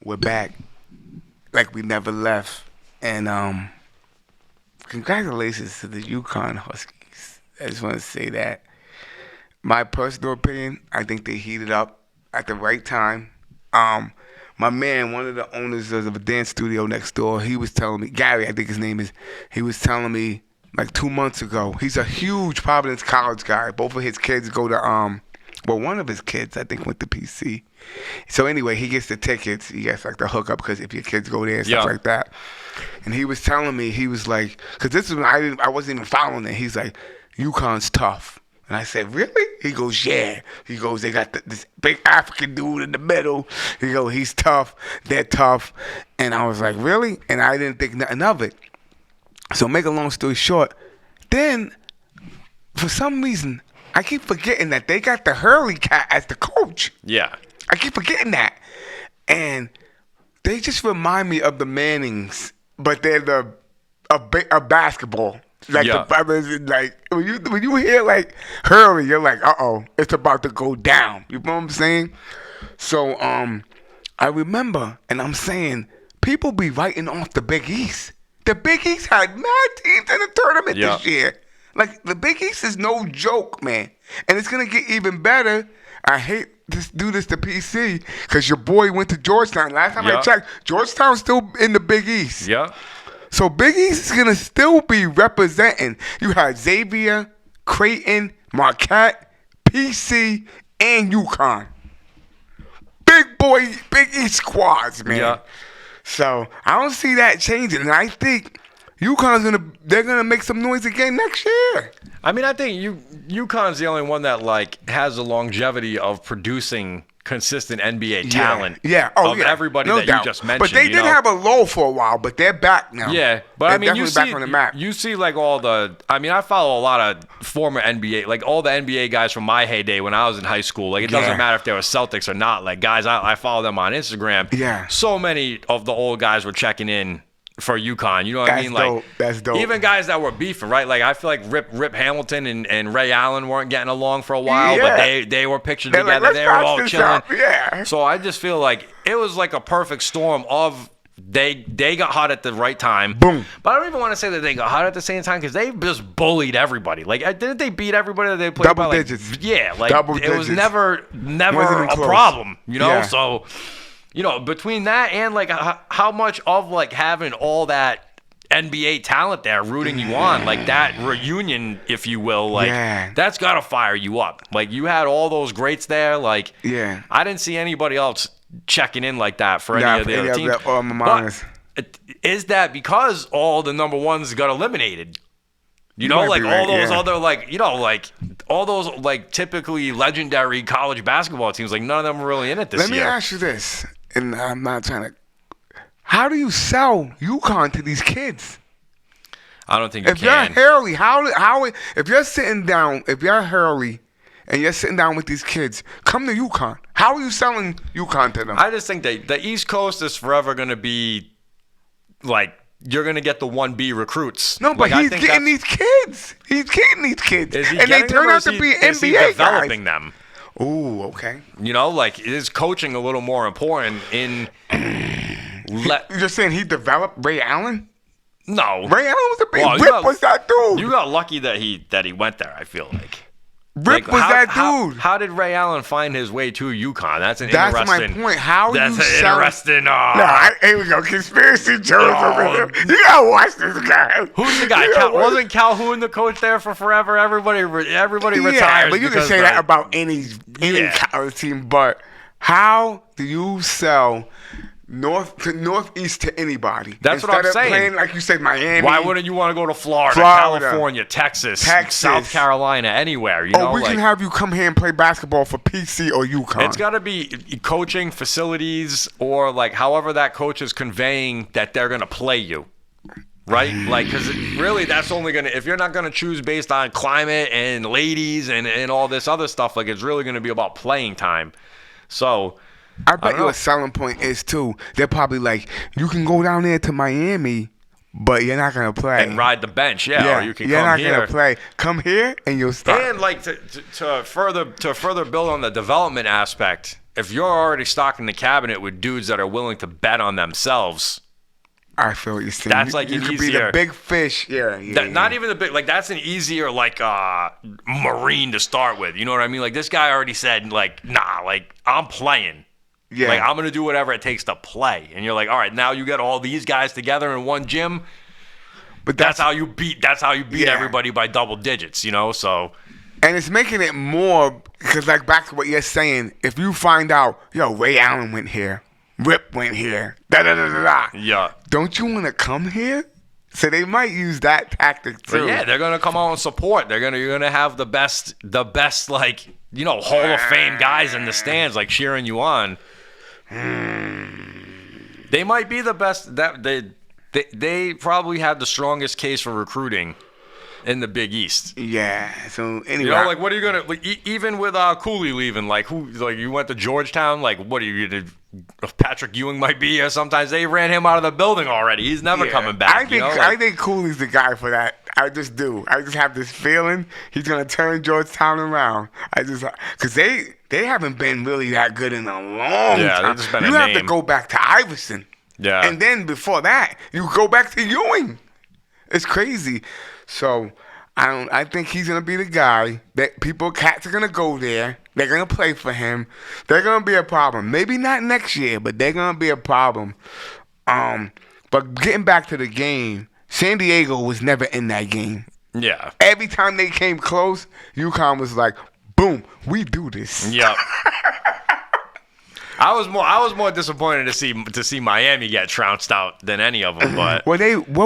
We're back like we never left. And congratulations to the UConn Huskies. I just want to say that. My personal opinion, I think they heated up at the right time. My man, one of the owners of a dance studio next door, he was telling me, Gary, I think his name is, he was telling me like 2 months ago, he's a huge Providence College guy. Both of his kids go to, one of his kids, I think, went to PC. So anyway, he gets the tickets. He gets like the hookup because if your kids go there and stuff like that. And he was telling me, he was like, because this is when I wasn't even following it. He's like, UConn's tough. And I said, really? He goes, yeah. He goes, they got this big African dude in the middle. He goes, he's tough. They're tough. And I was like, really? And I didn't think nothing of it. So make a long story short, then for some reason, I keep forgetting that they got the Hurley cat as the coach. Yeah. I keep forgetting that. And they just remind me of the Mannings, but they're a basketball. Like the brothers, like when you hear like Hurley, you're like, it's about to go down. You know what I'm saying? So I remember, and I'm saying, people be writing off the Big East. The Big East had mad teams in the tournament this year. Like the Big East is no joke, man, and it's gonna get even better. I hate to do this to PC because your boy went to Georgetown. Last time I checked, Georgetown's still in the Big East. Yeah. So Big East is going to still be representing. You had Xavier, Creighton, Marquette, PC, and UConn. Big East squads, man. Yeah. So I don't see that changing. And I think they're gonna make some noise again next year. I mean, I think UConn's the only one that like has the longevity of producing consistent NBA talent. Yeah. Everybody that you just mentioned. But they did have a lull for a while, but they're back now. Yeah, but they're I mean, definitely back on the map. You see like all the. I mean, I follow a lot of former NBA, like all the NBA guys from my heyday when I was in high school. Like it doesn't matter if they were Celtics or not. Like guys, I follow them on Instagram. Yeah. So many of the old guys were checking in for UConn, you know what I mean? Like that's dope. Even guys that were beefing, right? Like I feel like Rip Hamilton and Ray Allen weren't getting along for a while, but they were pictured together. Like, they were all chilling. Yeah. So I just feel like it was like a perfect storm of they got hot at the right time. Boom. But I don't even want to say that they got hot at the same time because they just bullied everybody. Like didn't they beat everybody that they played? Double digits. Yeah, like Double it digits. was never a close. problem, you know? Yeah. So between that and like how much of like having all that NBA talent there rooting you on, like that reunion, if you will, like that's gotta fire you up. Like you had all those greats there, like I didn't see anybody else checking in like that for any of the other teams. But is that because all the number ones got eliminated? Like all those other like all those like typically legendary college basketball teams, like none of them were really in it this year. Let me ask you this, and I'm not trying to. How do you sell UConn to these kids? I don't think you If you're can. Hurley, how if you're sitting down, if you're Hurley and you're sitting down with these kids, come to UConn. How are you selling UConn to them? I just think the East Coast is forever going to be like you're going to get the 1B recruits. No, but like, he's getting these kids. He's getting these kids, Is he and they getting turn them, or out is to he- be is he NBA developing guys. them? Ooh, okay. You know, like is coaching a little more important in? You're saying he developed Ray Allen? No, Ray Allen was a big. Well, Rip was that dude. You got lucky that he went there. I feel like. Rip was that dude. How did Ray Allen find his way to UConn? That's That's my interesting. point. How That's you an sell? interesting. Here we go. Conspiracy Jones over here. You gotta watch this guy. Who's the guy? You gotta watch- Wasn't Calhoun the coach there for forever? Everybody retires. Yeah, but you can because, say like, that about any Yeah. college team. But how do you sell northeast to anybody? That's what I'm Instead of saying. playing, like you said, Miami. Why wouldn't you want to go to Florida, California, Texas, South Carolina, anywhere? You know, we can have you come here and play basketball for PC or UConn. It's got to be coaching, facilities, or like however that coach is conveying that they're going to play you. Right? Like, because really that's only going to, if you're not going to choose based on climate and ladies and all this other stuff, like it's really going to be about playing time. So, I bet don't you know. a selling point is too. They're probably like, you can go down there to Miami, but you're not gonna play and ride the bench, or you can you're come not here. gonna play. Come here and you'll start. And like to further build on the development aspect, if you're already stocking the cabinet with dudes that are willing to bet on themselves, I feel what you're saying. That's like you an could be easier- the big fish. Yeah. not even the big, like that's an easier like Marine to start with. You know what I mean? Like this guy already said like, nah, like I'm playing. Yeah. Like I'm gonna do whatever it takes to play. And you're like, all right, now you get all these guys together in one gym. But That's how you beat Yeah. everybody by double digits, you know? So and it's making it more because, like, back to what you're saying. If you find out, yo, Ray Allen went here, Rip went here, da da da da da. yeah. Don't you want to come here? So they might use that tactic too. But yeah, they're gonna come out and support. You're gonna have the best like, you know, Hall of Fame guys in the stands like cheering you on. They might be the best. That they probably have the strongest case for recruiting in the Big East. Yeah. So anyway, You know, like what are you gonna like, even with Cooley leaving? Like who? Like you went to Georgetown? Like what are you gonna? Patrick Ewing might be here. Sometimes they ran him out of the building already. He's never yeah. coming back. I think you know? I think Cooley's the guy for that. I just do. I just have this feeling he's gonna turn Georgetown around. Because they haven't been really that good in a long Yeah, time. they've just been You a have to name. go back to Iverson. Yeah. And then before that, you go back to Ewing. It's crazy. So I think he's gonna be the guy that cats are gonna go there. They're gonna play for him. They're gonna be a problem. Maybe not next year, but they're gonna be a problem. But getting back to the game, San Diego was never in that game. Yeah. Every time they came close, UConn was like, "Boom, we do this." Yep. I was more disappointed to see Miami get trounced out than any of them, but What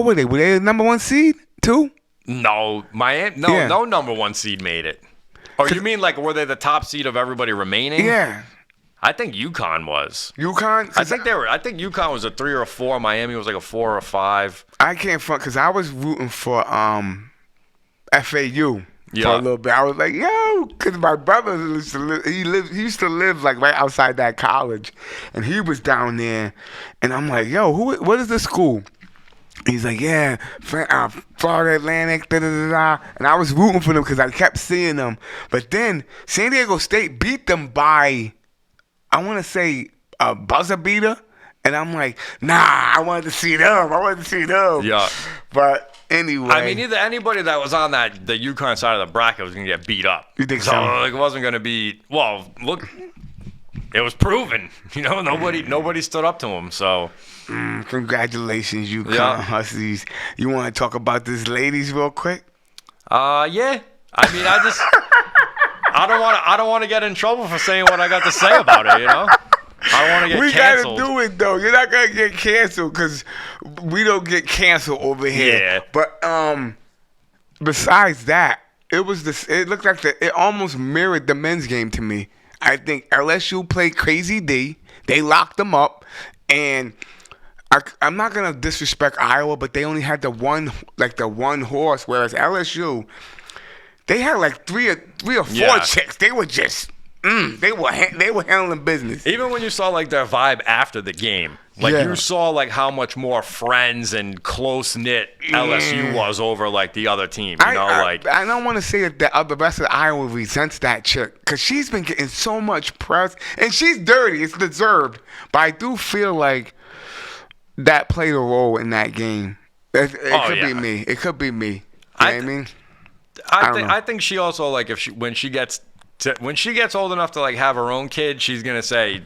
were they? Were they the number one seed too? no, Miami, Yeah. no number one seed made it. Or you mean like were they the top seed of everybody remaining? Yeah, I think UConn was. UConn. I think UConn was a 3 or a 4. Miami was like a 4 or a 5. I can't front because I was rooting for FAU for Yeah. a little bit. I was like, yo, because my brother used to live. He used to live like right outside that college, and he was down there. And I'm like, yo, what is this school? He's like, yeah, Florida Atlantic, da da da da. And I was rooting for them because I kept seeing them. But then San Diego State beat them by, I want to say, a buzzer beater. And I'm like, nah, I wanted to see them. Yeah. But anyway. I mean, either anybody that was on the UConn side of the bracket was going to get beat up. You think so? Like, it wasn't going to be, well, look, it was proven. You know, nobody stood up to him, so. Congratulations, UConn Yeah. Huskies. You want to talk about this ladies real quick? Yeah. I mean, I don't want to get in trouble for saying what I got to say about it, you know? I don't want to get We canceled. gotta do it though. You're not gonna get canceled because we don't get canceled over here. Yeah. But besides that, it looked like it almost mirrored the men's game to me. I think LSU played Crazy D. They locked them up, and I'm not gonna disrespect Iowa, but they only had the one horse, whereas LSU, they had like three or four chicks. They were just they were handling business. Even when you saw like their vibe after the game, like you saw like how much more friends and close knit LSU was over like the other team. You know, like I don't want to say that the rest of Iowa resents that chick because she's been getting so much press and she's dirty. It's deserved, but I do feel like that played a role in that game. It could be me. It could be me. You know what I mean? I think she also like when she gets old enough to like have her own kid, she's gonna say,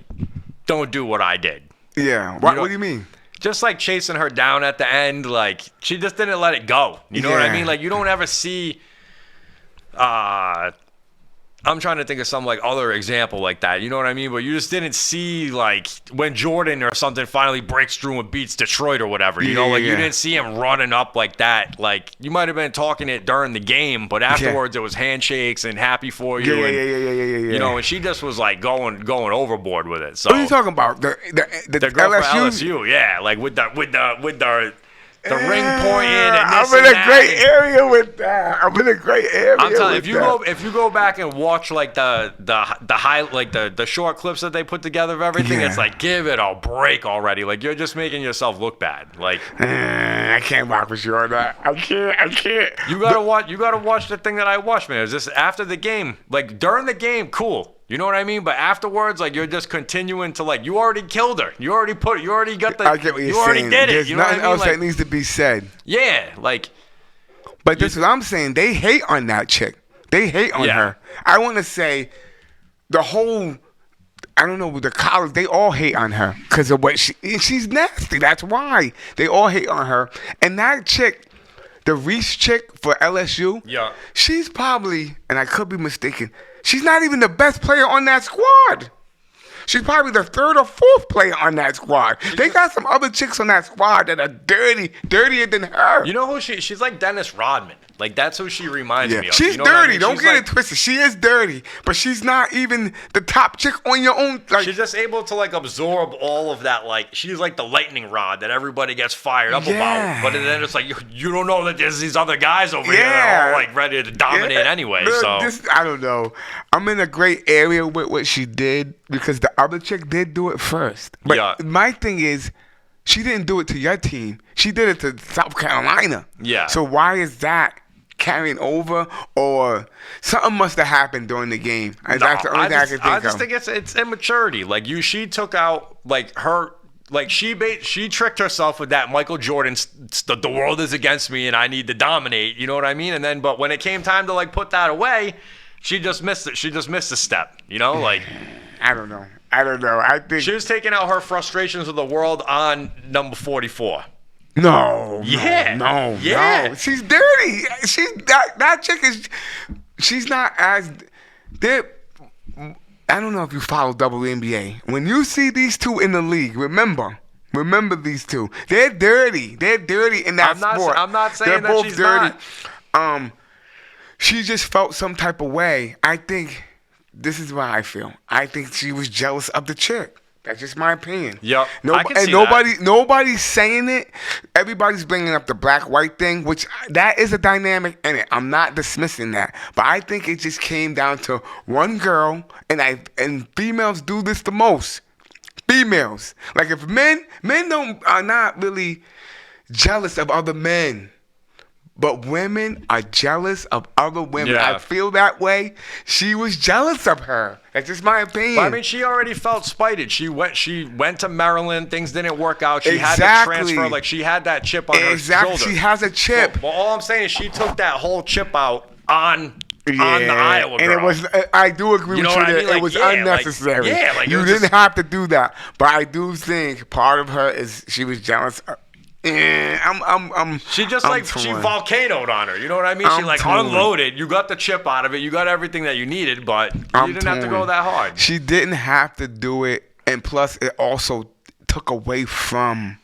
"Don't do what I did." Yeah. What do you mean? Just like chasing her down at the end, like she just didn't let it go. You know what I mean? Like you don't ever see. I'm trying to think of some like other example like that. You know what I mean? But you just didn't see like when Jordan or something finally breaks through and beats Detroit or whatever. You know, like you didn't see him running up like that. Like you might have been talking it during the game, but afterwards it was handshakes and happy for you. Yeah. You know, and she just was like going overboard with it. So what are you talking about? The girl LSU? for LSU, yeah, like with the ring pointing and I'm this in and a great area with that. I'm in a great area. I'm telling you, if you go back and watch like the high like the short clips that they put together of everything, it's like give it a break already. Like you're just making yourself look bad. Like I can't rock with you on that. I can't. You gotta watch the thing that I watched, man. It was just after the game, like during the game, cool. You know what I mean? But afterwards, like you're just continuing to like you already killed her. You already got the. I get what you're you already saying. did it. There's You know nothing what I mean? else Like, that needs to be said. Yeah, like. But this is what I'm saying. They hate on that chick. They hate on her. I want to say the whole. I don't know, the college, they all hate on her because of what she's nasty. That's why they all hate on her. And that chick, the Reese chick for LSU, she's probably, and I could be mistaken, she's not even the best player on that squad. She's probably the third or fourth player on that squad. They got some other chicks on that squad that are dirtier than her. You know who she's like Dennis Rodman. Like that's who she reminds me of. She's you know dirty. I mean? Don't get it twisted. She is dirty, but she's not even the top chick on your own. Like she's just able to like absorb all of that. Like she's like the lightning rod that everybody gets fired up about. But then it's like you don't know that there's these other guys over here that are all like ready to dominate anyway. Look, so I don't know. I'm in a great area with what she did because the other chick did do it first. But my thing is, she didn't do it to your team. She did it to South Carolina. Yeah. So why is that carrying over, or something must have happened during the game? That's the only thing I can think of. I just think it's immaturity. Like she took out like her. Like she tricked herself with that Michael Jordan, the world is against me and I need to dominate. You know what I mean? And then, but when it came time to like put that away, she just missed it. She just missed a step. You know, like I don't know. I think she was taking out her frustrations with the world on number 44. No. Yeah. She's dirty. That chick is. She's not as. I don't know if you follow WNBA. When you see these two in the league, remember these two. They're dirty. They're dirty in that sport. I'm not saying They're both she's dirty. not. She just felt some type of way. I think this is what I feel. I think she was jealous of the chick. That's just my opinion. Yep. Nobody's saying it. Everybody's bringing up the black-white thing, which that is a dynamic in it. I'm not dismissing that, but I think it just came down to one girl, and females do this the most. Females, like if men are not really jealous of other men. But women are jealous of other women. Yeah. I feel that way. She was jealous of her. That's just my opinion. But, I mean, she already felt spited. She went to Maryland. Things didn't work out. She had to transfer. Like she had that chip on her shoulder. She has a chip. Well, all I'm saying is she took that whole chip out on the Iowa girl. And it was. I do agree with you that Like, it was unnecessary. You didn't have to do that. But I do think part of her is she was jealous. She volcanoed on her. You know what I mean? She like unloaded. You got the chip out of it. You got everything that you needed, but you didn't have to go that hard. She didn't have to do it, and plus, it also took away from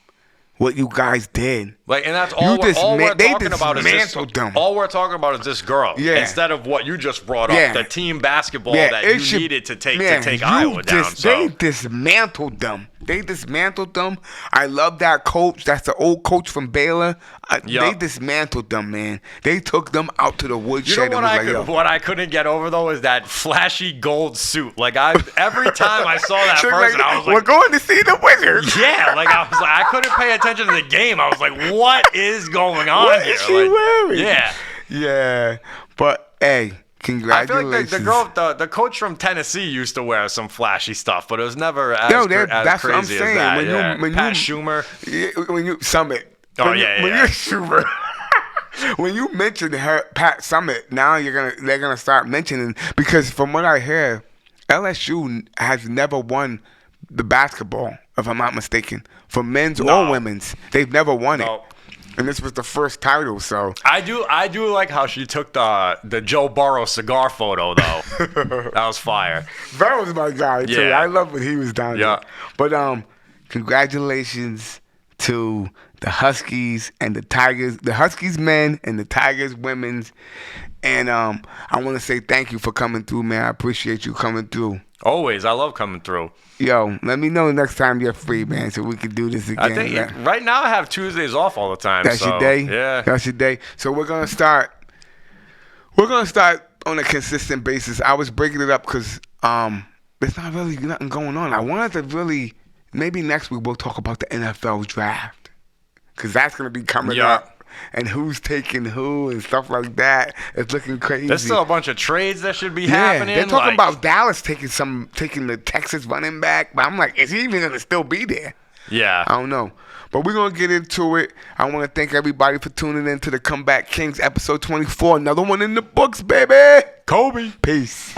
what you guys did. Like, and that's all we're talking about is this. Them. All we're talking about is this girl. Yeah. Instead of what you just brought up, the team basketball that you needed to take Iowa down. They dismantled them. They dismantled them. I love that coach. That's the old coach from Baylor. They dismantled them, man. They took them out to the woodshed. You know what I couldn't get over though is that flashy gold suit. Like every time I saw that person, I was like, "We're going to see the Wizards." Yeah, like I couldn't pay attention to the game. I was like, "What is going on what here?" Is she wearing? Yeah, yeah. But hey. Congratulations. I feel like the coach from Tennessee used to wear some flashy stuff, but it was never as that's crazy what I'm saying. as that. When Pat Schumer. When you Summit. Oh, when you're Schumer. When you mention Pat Summit, now they're gonna start mentioning, because from what I hear, LSU has never won the basketball, if I'm not mistaken, for men's or women's. They've never won it. And this was the first title, so I do like how she took the Joe Burrow cigar photo though. That was fire. That was my guy too. Yeah. I love when he was down there. But congratulations to the Huskies and the Tigers, the Huskies men and the Tigers women's. And I want to say thank you for coming through, man. I appreciate you coming through. Always, I love coming through. Yo, let me know next time you're free, man, so we can do this again. I think right now I have Tuesdays off all the time. That's your day? Yeah. That's your day. So we're gonna start on a consistent basis. I was breaking it up because there's not really nothing going on. I wanted to really, maybe next week we'll talk about the NFL draft, because that's gonna be coming up. And who's taking who and stuff like that. It's looking crazy. There's still a bunch of trades that should be happening. They're talking about Dallas taking the Texas running back, but I'm like, is he even gonna still be there? Yeah. I don't know. But we're gonna get into it. I wanna thank everybody for tuning in to the Comeback Kings episode 24. Another one in the books, baby. Kobe. Peace.